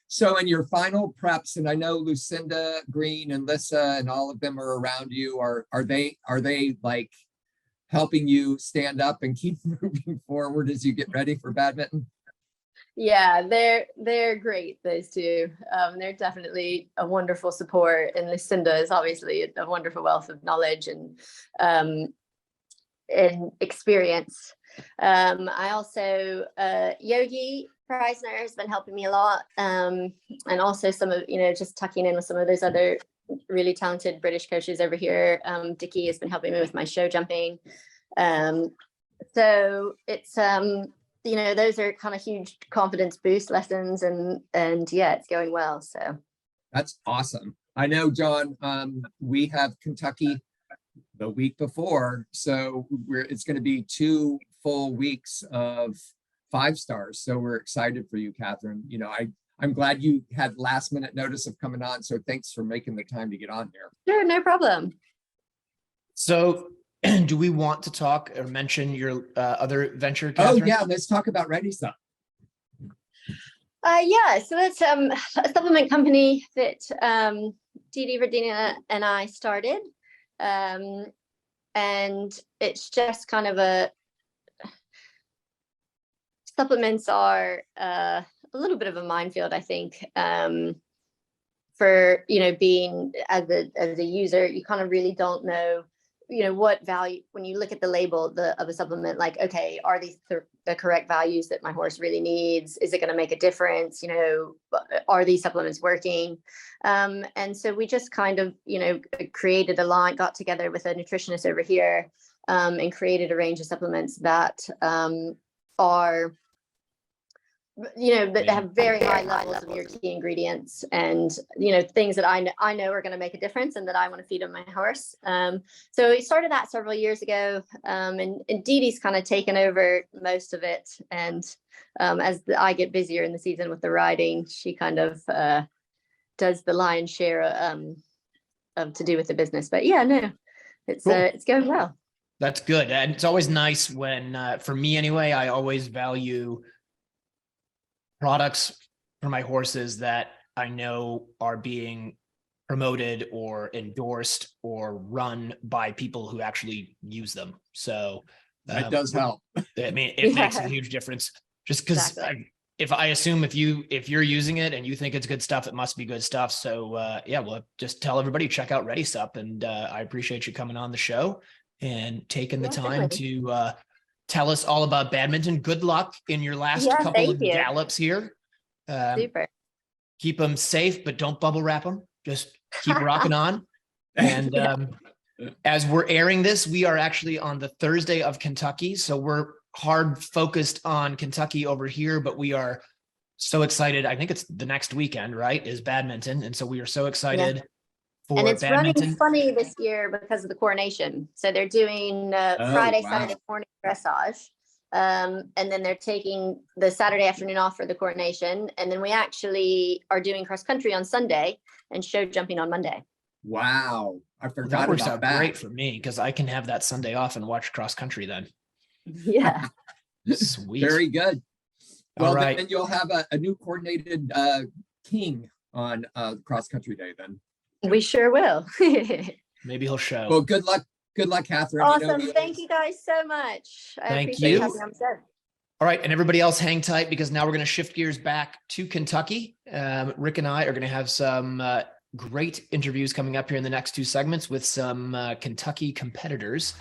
so in your final preps, and I know Lucinda Green and Lissa and all of them are around you. Are they like helping you stand up and keep moving forward as you get ready for badminton? Yeah, they're great, those two. They're definitely a wonderful support, and Lucinda is obviously a wonderful wealth of knowledge and experience. I also Yogi Preisner has been helping me a lot, and also some of just tucking in with some of those other really talented British coaches over here. Dickie has been helping me with my show jumping. So it's those are kind of huge confidence boost lessons, and yeah, it's going well. So that's awesome. I know, John, we have Kentucky the week before, so it's going to be 2 full weeks of 5 stars. So we're excited for you, Katherine. I'm glad you had last minute notice of coming on. So thanks for making the time to get on here. Sure, no problem. So do we want to talk or mention your other venture, Katherine? Oh yeah, let's talk about Ready Sup. Yeah, so that's a supplement company that Dee Verdina and I started. And it's just kind of supplements are a little bit of a minefield, I think, for, being as a user, you kind of really don't know, what value, when you look at the label of a supplement, like, okay, are these the correct values that my horse really needs? Is it going to make a difference? Are these supplements working? And so we just kind of, created a line, got together with a nutritionist over here, and created a range of supplements that are, that have very high levels of your key ingredients, and things that I know are going to make a difference and that I want to feed on my horse. So we started that several years ago, and Dee Dee's kind of taken over most of it. And as I get busier in the season with the riding, she kind of does the lion's share of to do with the business. But yeah, no, it's Cool. It's going well. That's good. And it's always nice when, for me anyway, I always value products for my horses that I know are being promoted or endorsed or run by people who actually use them. So that does help. I mean, it makes a huge difference, just because if you're using it and you think it's good stuff, it must be good stuff. So yeah, well, just tell everybody, check out Ready Sup. And I appreciate you coming on the show and taking the time to tell us all about Badminton. Good luck in your last couple of gallops here. Super. Keep them safe, but don't bubble wrap them. Just keep rocking on. And as we're airing this, we are actually on the Thursday of Kentucky. So we're hard focused on Kentucky over here, but we are so excited. I think it's the next weekend, right? Is Badminton. And so we are so excited for and it's Badminton. Running funny this year because of the coronation. So they're doing Friday, Saturday morning dressage. And then they're taking the Saturday afternoon off for the coronation. And then we actually are doing cross country on Sunday and show jumping on Monday. Wow. I forgot that works about out that. great for me, because I can have that Sunday off and watch cross country then. Yeah. Sweet. Very good. Well, all right. then you'll have a new coordinated king on cross country day then. We sure will. Maybe he'll show. Well, good luck. Good luck, Katherine. Awesome. Thank you guys so much. I appreciate having me on the show. All right. And everybody else hang tight, because now we're going to shift gears back to Kentucky. Rick and I are going to have some great interviews coming up here in the next two segments with some Kentucky competitors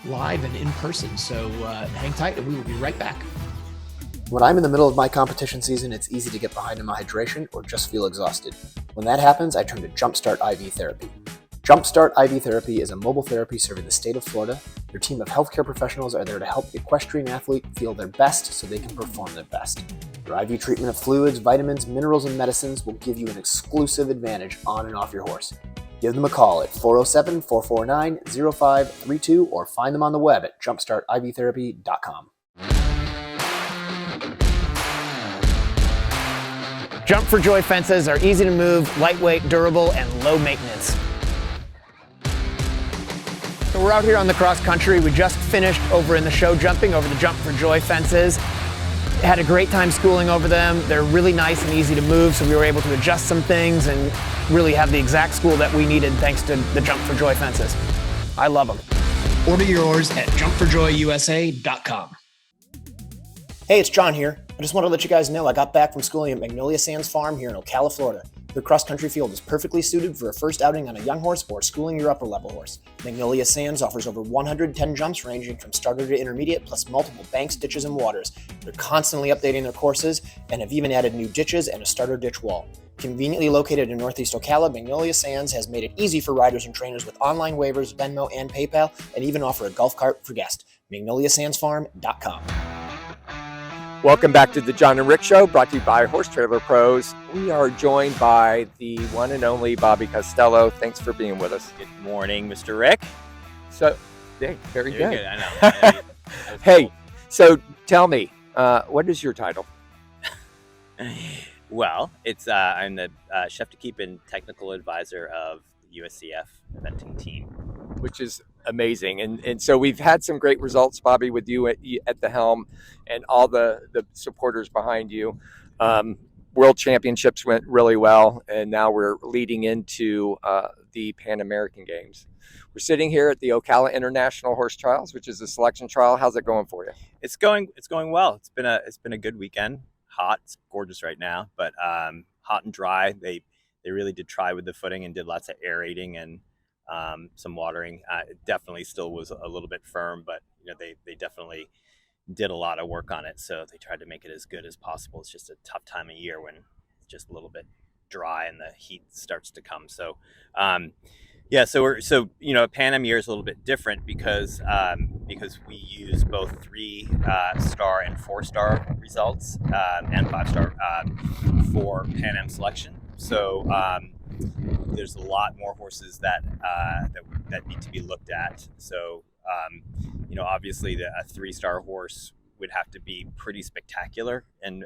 live and in person. So hang tight and we will be right back. When I'm in the middle of my competition season, it's easy to get behind in my hydration or just feel exhausted. When that happens, I turn to Jumpstart IV Therapy. Jumpstart IV Therapy is a mobile therapy serving the state of Florida. Their team of healthcare professionals are there to help the equestrian athlete feel their best so they can perform their best. Their IV treatment of fluids, vitamins, minerals, and medicines will give you an exclusive advantage on and off your horse. Give them a call at 407-449-0532 or find them on the web at jumpstartivtherapy.com. Jump for Joy fences are easy to move, lightweight, durable, and low maintenance. So we're out here on the cross country. We just finished over in the show jumping over the Jump for Joy fences. Had a great time schooling over them. They're really nice and easy to move, so we were able to adjust some things and really have the exact school that we needed thanks to the Jump for Joy fences. I love them. Order yours at jumpforjoyusa.com. Hey, it's John here. I just want to let you guys know I got back from schooling at Magnolia Sands Farm here in Ocala, Florida. Their cross-country field is perfectly suited for a first outing on a young horse or schooling your upper-level horse. Magnolia Sands offers over 110 jumps ranging from starter to intermediate, plus multiple banks, ditches, and waters. They're constantly updating their courses and have even added new ditches and a starter ditch wall. Conveniently located in Northeast Ocala, Magnolia Sands has made it easy for riders and trainers with online waivers, Venmo, and PayPal, and even offer a golf cart for guests. MagnoliaSandsFarm.com. Welcome back to the John and Rick Show, brought to you by Horse Trailer Pros. We are joined by the one and only Bobby Costello. Thanks for being with us. Good morning, Mr. Rick. So, hey, very good. I know. Hey, cool. So tell me, what is your title? Well, it's I'm the chef to keep and technical advisor of the USCF eventing team, Which is amazing. And so we've had some great results, Bobby, with you at the helm and all the supporters behind you. World Championships went really well, and now we're leading into the Pan American Games. We're sitting here at the Ocala International Horse Trials, which is a selection trial. How's it going for you? It's going well. It's been a good weekend. Hot, it's gorgeous right now, but hot and dry. They really did try with the footing and did lots of aerating and some watering. It definitely still was a little bit firm, but they definitely did a lot of work on it. So they tried to make it as good as possible. It's just a tough time of year when it's just a little bit dry and the heat starts to come. So so Pan Am year is a little bit different because we use both 3-star and 4-star results and 5-star for Pan Am selection. So there's a lot more horses that need to be looked at. So obviously a 3-star horse would have to be pretty spectacular and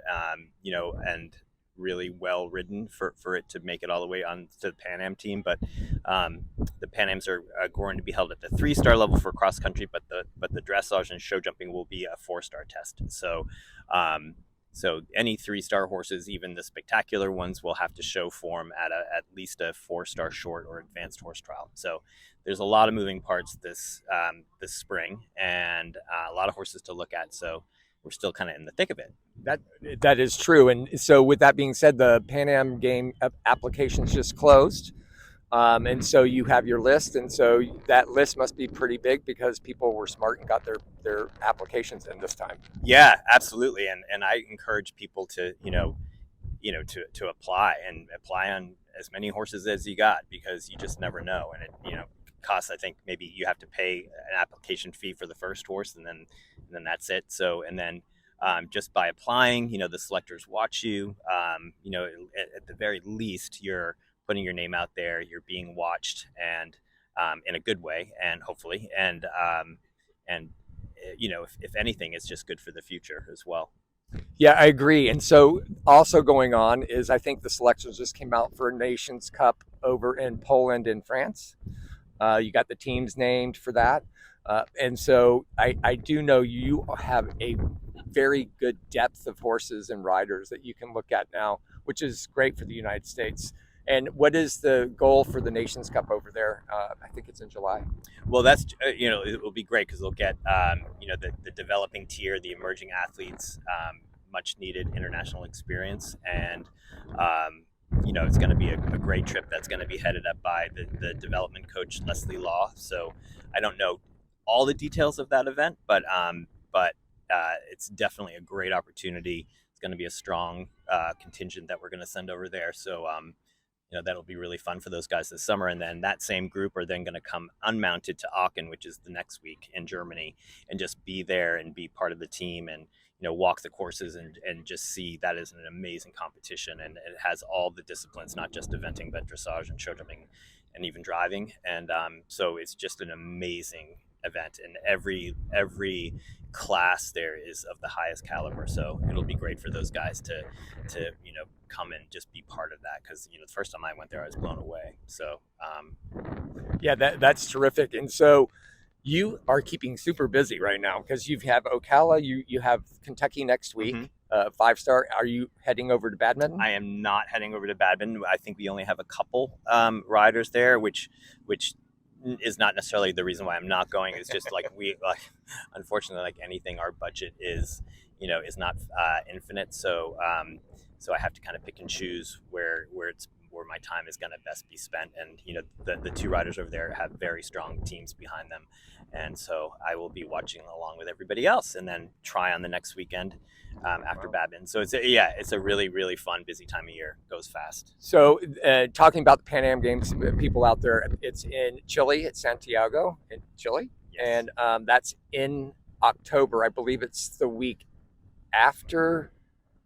really well ridden for it to make it all the way on to the Pan Am team. But the Pan Ams are going to be held at the 3-star level for cross country, but the dressage and show jumping will be a 4-star test. So any 3-star horses, even the spectacular ones, will have to show form at least a 4-star short or advanced horse trial. So there's a lot of moving parts this spring, and a lot of horses to look at. So we're still kind of in the thick of it. That is true. And so with that being said, the Pan Am game applications just closed. And so you have your list. And so that list must be pretty big because people were smart and got their applications in this time. Yeah, absolutely. And I encourage people to apply on as many horses as you got, because you just never know. And it, costs, I think maybe you have to pay an application fee for the first horse, and then that's it. So, and then just by applying, the selectors watch you, at the very least, you're putting your name out there, you're being watched, and in a good way, and hopefully, and if anything, it's just good for the future as well. Yeah, I agree. And so also going on is, I think the selections just came out for Nations Cup over in Poland and France. You got the teams named for that. And so I do know you have a very good depth of horses and riders that you can look at now, which is great for the United States. And what is the goal for the Nations Cup over there? I think it's in July. Well, that's, it will be great because they'll get, the developing tier, the emerging athletes, much needed international experience. And, it's going to be a great trip that's going to be headed up by the development coach, Leslie Law. So I don't know all the details of that event, but it's definitely a great opportunity. It's going to be a strong contingent that we're going to send over there. So, that'll be really fun for those guys this summer. And then that same group are then going to come unmounted to Aachen, which is the next week in Germany, and just be there and be part of the team and, walk the courses and just see that is an amazing competition. And it has all the disciplines, not just eventing, but dressage and show jumping and even driving. And so it's just an amazing event, and every class there is of the highest caliber. So it'll be great for those guys to come and just be part of that, because the first time I went there I was blown away. So yeah, that's terrific. And so you are keeping super busy right now because you have Ocala, you have Kentucky next week. 5-star. Are you heading over to Badminton? I am not heading over to Badminton. I think we only have a couple riders there, which is not necessarily the reason why I'm not going. It's just unfortunately, like anything, our budget is not infinite. So I have to kind of pick and choose where my time is going to best be spent. And the 2 riders over there have very strong teams behind them, and so I will be watching along with everybody else, and then try on the next weekend after Badminton. So it's a really, really fun, busy time of year. It goes fast. So talking about the Pan Am Games, people out there, it's in Chile, it's Santiago in Chile. Yes. And that's in October. I believe it's the week after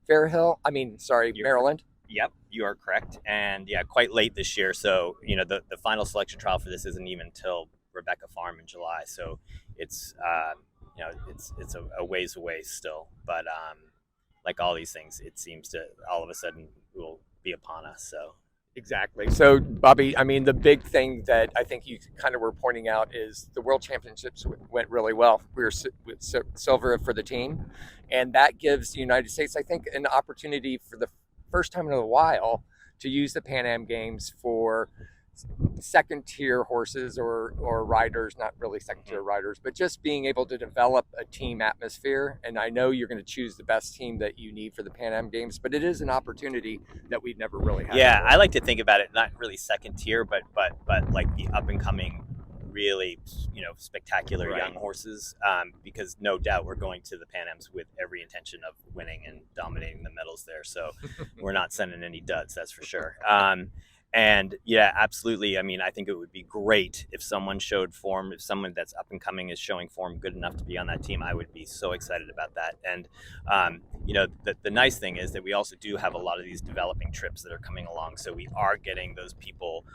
Maryland. Yep, you are correct. And quite late this year. So, the final selection trial for this isn't even until Rebecca Farm in July. So it's it's a ways away still. But like all these things, it seems to all of a sudden will be upon us. So exactly. So Bobby, the big thing that I think you kind of were pointing out is the World Championships went really well. We were with silver for the team, and that gives the United States, I think, an opportunity for the first time in a while to use the Pan Am Games for second tier horses or riders, not really second tier riders, but just being able to develop a team atmosphere. And I know you're going to choose the best team that you need for the Pan Am Games, but it is an opportunity that we've never really had. Yeah, I like to think about it not really second tier, but like the up and coming, really, you know, spectacular young horses, because no doubt we're going to the Pan Ams with every intention of winning and dominating the medals there. So we're not sending any duds, that's for sure. And yeah, absolutely. I mean, I think it would be great if someone showed form, if someone that's up and coming is showing form good enough to be on that team. I would be so excited about that. And, you know, the nice thing is that we also do have a lot of these developing trips that are coming along. So we are getting those people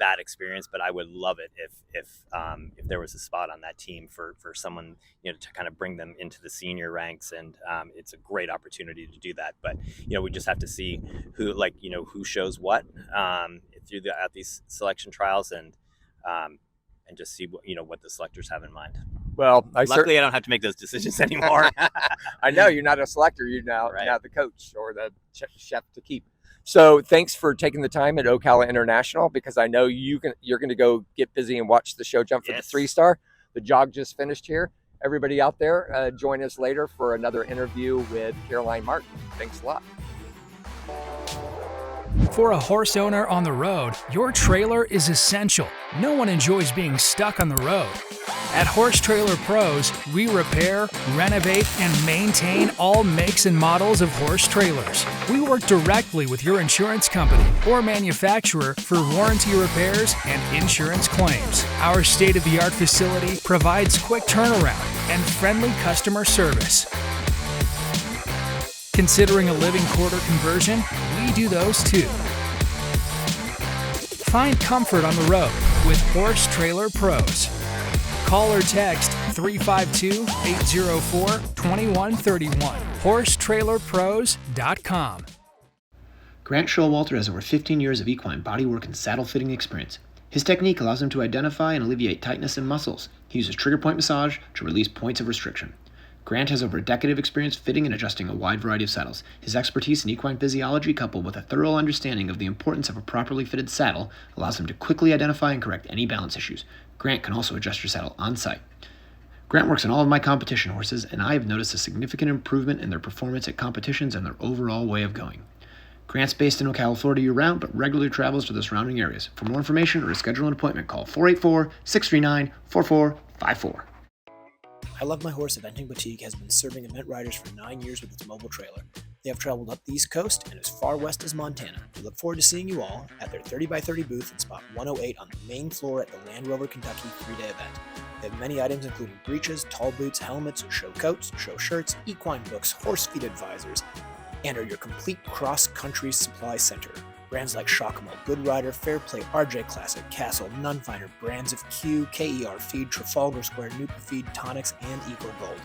that experience, but I would love it if there was a spot on that team for someone, you know, to kind of bring them into the senior ranks, and it's a great opportunity to do that. But you know, we just have to see who shows what throughout these selection trials, and just see what the selectors have in mind. Well, luckily I don't have to make those decisions anymore. I know you're not a selector; you're now the coach or the chef to keep. So thanks for taking the time at Ocala International, because I know you're going to go get busy and watch the show jump for the 3-star. The jog just finished here. Everybody out there, join us later for another interview with Katherine Martin. Thanks a lot. For a horse owner on the road, your trailer is essential. No one enjoys being stuck on the road. At Horse Trailer Pros, we repair, renovate, and maintain all makes and models of horse trailers. We work directly with your insurance company or manufacturer for warranty repairs and insurance claims. Our state-of-the-art facility provides quick turnaround and friendly customer service. Considering a living quarter conversion? We do those too. Find comfort on the road with Horse Trailer Pros. Call or text 352-804-2131. HorseTrailerPros.com. Grant Showalter has over 15 years of equine bodywork and saddle fitting experience. His technique allows him to identify and alleviate tightness in muscles. He uses trigger point massage to release points of restriction. Grant has over a decade of experience fitting and adjusting a wide variety of saddles. His expertise in equine physiology, coupled with a thorough understanding of the importance of a properly fitted saddle, allows him to quickly identify and correct any balance issues. Grant can also adjust your saddle on site. Grant works on all of my competition horses, and I have noticed a significant improvement in their performance at competitions and their overall way of going. Grant's based in Ocala, Florida year-round, but regularly travels to the surrounding areas. For more information or to schedule an appointment, call 484-639-4454. I Love My Horse Eventing Boutique has been serving event riders for 9 years with its mobile trailer. They have traveled up the East Coast and as far west as Montana. We look forward to seeing you all at their 30x30 booth in spot 108 on the main floor at the Land Rover Kentucky 3-day event. They have many items including breeches, tall boots, helmets, show coats, show shirts, equine books, horse feed advisors, and are your complete cross-country supply center. Brands like Shakamo, Good Rider, Fairplay, RJ Classic, Castle, Nunfinder, brands of Q, KER Feed, Trafalgar Square, Nutrafeed, Tonics, and Eco Gold.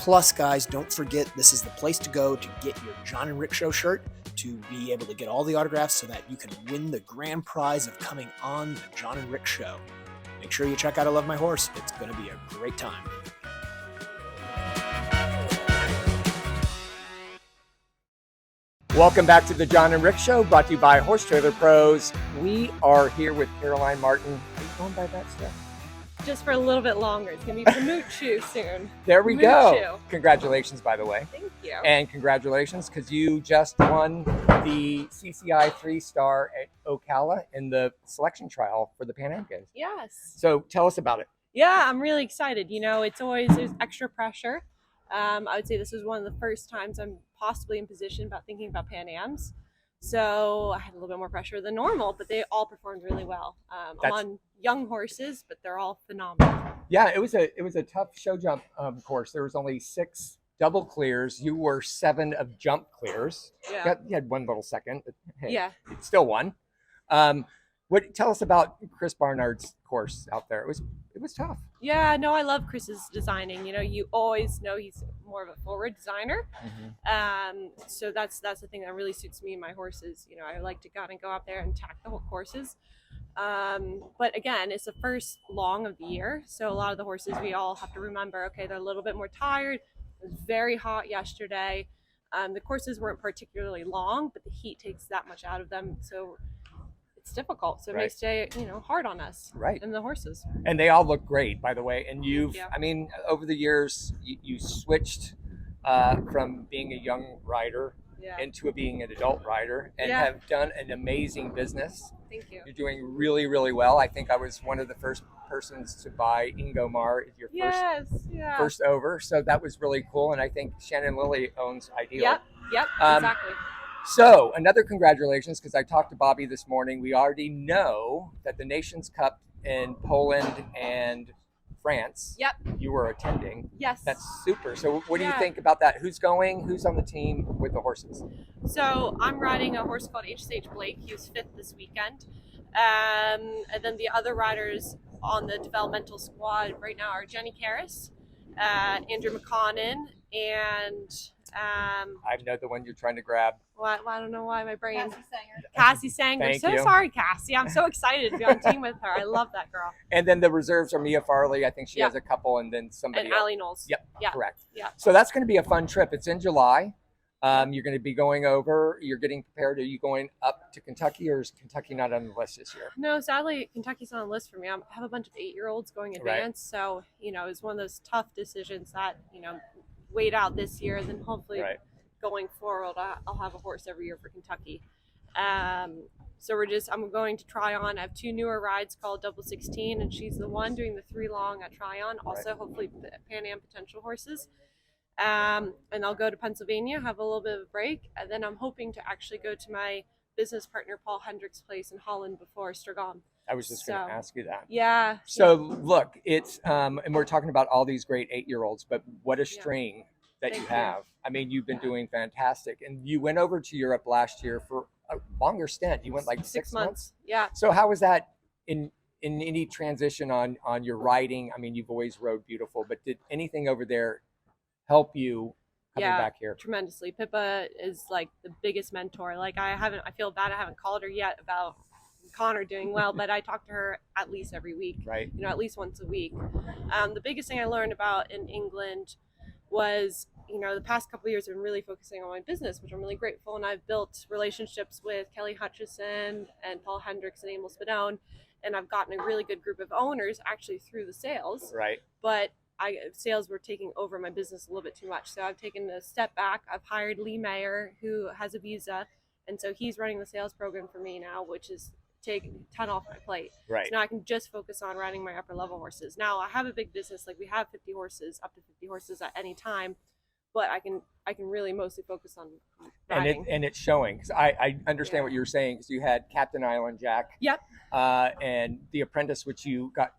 Plus, guys, don't forget this is the place to go to get your John and Rick Show shirt, to be able to get all the autographs so that you can win the grand prize of coming on the John and Rick Show. Make sure you check out I Love My Horse. It's going to be a great time. Welcome back to the John and Rick Show, brought to you by Horse Trailer Pros. We are here with Katherine Martin. Are you going by that stuff? Just for a little bit longer. It's going to be Pamuchu soon. There we go. Congratulations, by the way. Thank you. And congratulations, because you just won the CCI 3-star at Ocala in the selection trial for the Pan Am Games. Yes. So tell us about it. Yeah, I'm really excited. You know, there's extra pressure. I would say this was one of the first times I'm possibly in position about thinking about Pan Ams. So I had a little bit more pressure than normal, but they all performed really well. I'm on young horses, but they're all phenomenal. Yeah, it was a tough show jump course. There was only 6 double clears. You were 7 of jump clears. Yeah. You had one little second, but hey, yeah, it's still one. Tell us about Chris Barnard's course out there. It was tough. Yeah, no, I love Chris's designing. You know, you always know he's more of a forward designer. Mm-hmm. So that's the thing that really suits me and my horses. You know, I like to kind of go out there and attack the whole courses. But again, it's the first long of the year. So a lot of the horses, we all have to remember, okay, they're a little bit more tired. It was very hot yesterday. The courses weren't particularly long, but the heat takes that much out of them, so it's difficult. So it makes it, hard on us, and the horses. And they all look great, by the way. And Yeah. I mean, over the years, you switched from being a young rider into being an adult rider, and have done an amazing business. Thank you. You're doing really, really well. I think I was one of the first persons to buy Ingomar, your first over. So that was really cool. And I think Shannon Lilly owns Ideal. Yep, exactly. So another congratulations, because I talked to Bobby this morning. We already know that the Nations Cup in Poland and France, you were attending. Yes. That's super. So what do you think about that? Who's going? Who's on the team with the horses? So I'm riding a horse called HSH Blake. He was 5th this weekend. And then the other riders on the developmental squad right now are Jenny Karras, Andrew McConnon, and I know the one you're trying to grab. Well, I don't know why my brain. Cassie Sanger. Thank So you. sorry, Cassie. I'm so excited to be on team with her. I love that girl. And then the reserves are Mia Farley. I think she has a couple, and then somebody and else. Allie Knowles. Yep. Yeah. Correct. Yeah. So that's going to be a fun trip. It's in July. You're going to be going over. You're getting prepared. Are you going up to Kentucky, or is Kentucky not on the list this year? No, sadly, Kentucky's not on the list for me. I have a bunch of 8-year-olds going advanced, so it's one of those tough decisions that wait out this year, and then hopefully going forward, I'll have a horse every year for Kentucky. So I'm going to Tryon. I have 2 newer rides called Double 16, and she's the one doing the 3 long at Tryon. Also, hopefully Pan Am potential horses. And I'll go to Pennsylvania, have a little bit of a break, and then I'm hoping to actually go to my business partner Paul Hendrick's place in Holland before Sturgam. I was just going to ask you that. Yeah. So look, it's and we're talking about all these great 8-year-olds, but what a string that you have. I mean, you've been doing fantastic, and you went over to Europe last year for a longer stint. You went like 6 months. Yeah. So how was that in any transition on your riding? I mean, you've always rode beautiful, but did anything over there help you coming back here? Tremendously. Pippa is like the biggest mentor. Like I feel bad I haven't called her yet about Connor doing well, but I talk to her at least every week. Right. At least once a week. The biggest thing I learned about in England was, the past couple of years I've been really focusing on my business, which I'm really grateful. And I've built relationships with Kelly Hutchison and Paul Hendricks and Emil Spadone. And I've gotten a really good group of owners actually through the sales. Right. But sales were taking over my business a little bit too much. So I've taken a step back. I've hired Lee Mayer, who has a visa. And so he's running the sales program for me now, which is taking a ton off my plate. Right. So now I can just focus on riding my upper level horses. Now I have a big business, like we have 50 horses, up to 50 horses at any time, but I can really mostly focus on riding. And it's showing, because I understand what you're saying, because you had Captain Island Jack. Yep. And The Apprentice, which you got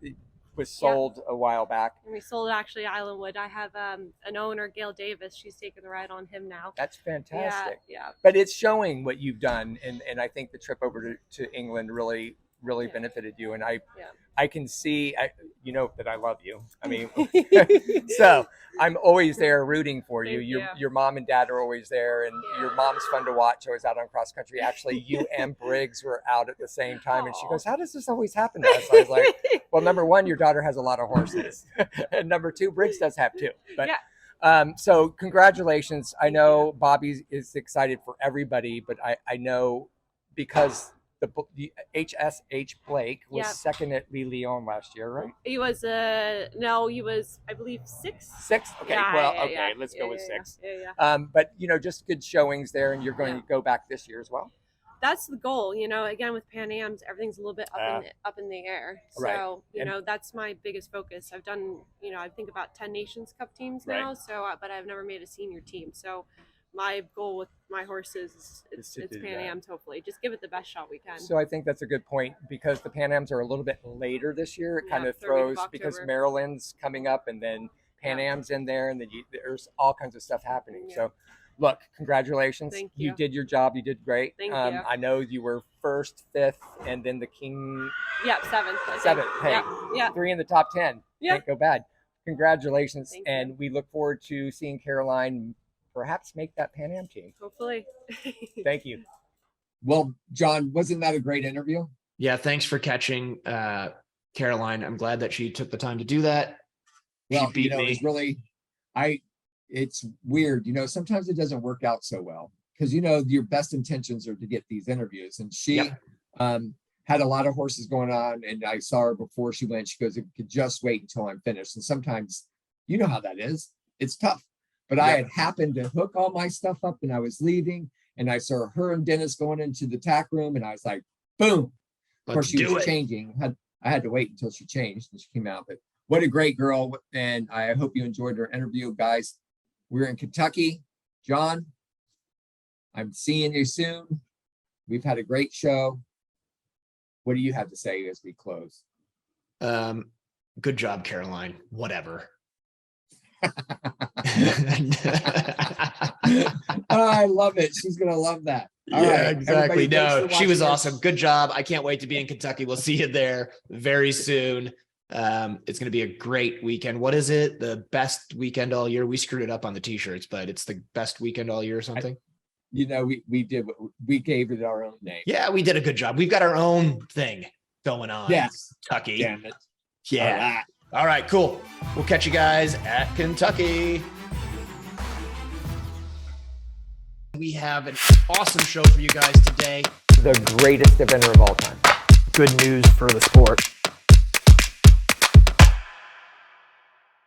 was sold a while back. And we sold actually Islandwood. I have an owner, Gail Davis. She's taking the ride on him now. That's fantastic. Yeah. But it's showing what you've done, and I think the trip over to England really benefited you. And I can see, that I love you. I mean, so I'm always there rooting for you. Your mom and dad are always there, and your mom's fun to watch. I was out on cross country. Actually, you and Briggs were out at the same time, and she goes, "How does this always happen to us?" I was like, "Well, number one, your daughter has a lot of horses, and number two, Briggs does have 2." But so congratulations. I know Bobby is excited for everybody, but I know because the HSH Blake was second at Lee Lyon last year, right? He was he was, I believe, 6th. 6th? Okay, let's go with 6th. Yeah. But just good showings there, and you're going to go back this year as well. That's the goal. Again, with Pan Am's, everything's a little bit up in the air. So, that's my biggest focus. I've done, I think about 10 Nations Cup teams now. So, but I've never made a senior team. So my goal with my horses is it's Pan Am's, hopefully. Just give it the best shot we can. So I think that's a good point, because the Pan Am's are a little bit later this year. It kind of throws, because Maryland's coming up, and then Pan Am's in there, and then there's all kinds of stuff happening. So look, congratulations. Thank you. You did your job. You did great. Thank you. I know you were 1st, 5th, and then the King. Yep, 7th. 7th. Hey, 3 in the top 10. Yeah. Can't go bad. Congratulations. Thank and you. we look forward to seeing Caroline perhaps make that Pan Am team. Hopefully. Thank you. Well, John, wasn't that a great interview? Yeah, thanks for catching Caroline. I'm glad that she took the time to do that. Well, She beat me. It was really, it's weird, sometimes it doesn't work out so well because, your best intentions are to get these interviews. And she had a lot of horses going on, and I saw her before she went. She goes, "It could just wait until I'm finished." And sometimes, you know how that is. It's tough. But I had happened to hook all my stuff up and I was leaving, and I saw her and Dennis going into the tack room, and I was like, boom. Of course, she was changing. I had to wait until she changed and she came out. But what a great girl. And I hope you enjoyed her interview, guys. We're in Kentucky. John, I'm seeing you soon. We've had a great show. What do you have to say as we close? Good job, Caroline. Whatever. I love it. She's gonna love that. All right, exactly. No, she was awesome. Good job. I can't wait to be in Kentucky. We'll see you there very soon. It's going to be a great weekend. What is it? The best weekend all year? We screwed it up on the t-shirts, but it's the best weekend all year or something. We gave it our own name. Yeah, we did a good job. We've got our own thing going on. Yes. Kentucky. Damn it. Yeah. All right, cool. We'll catch you guys at Kentucky. We have an awesome show for you guys today. The greatest eventer of all time. Good news for the sport.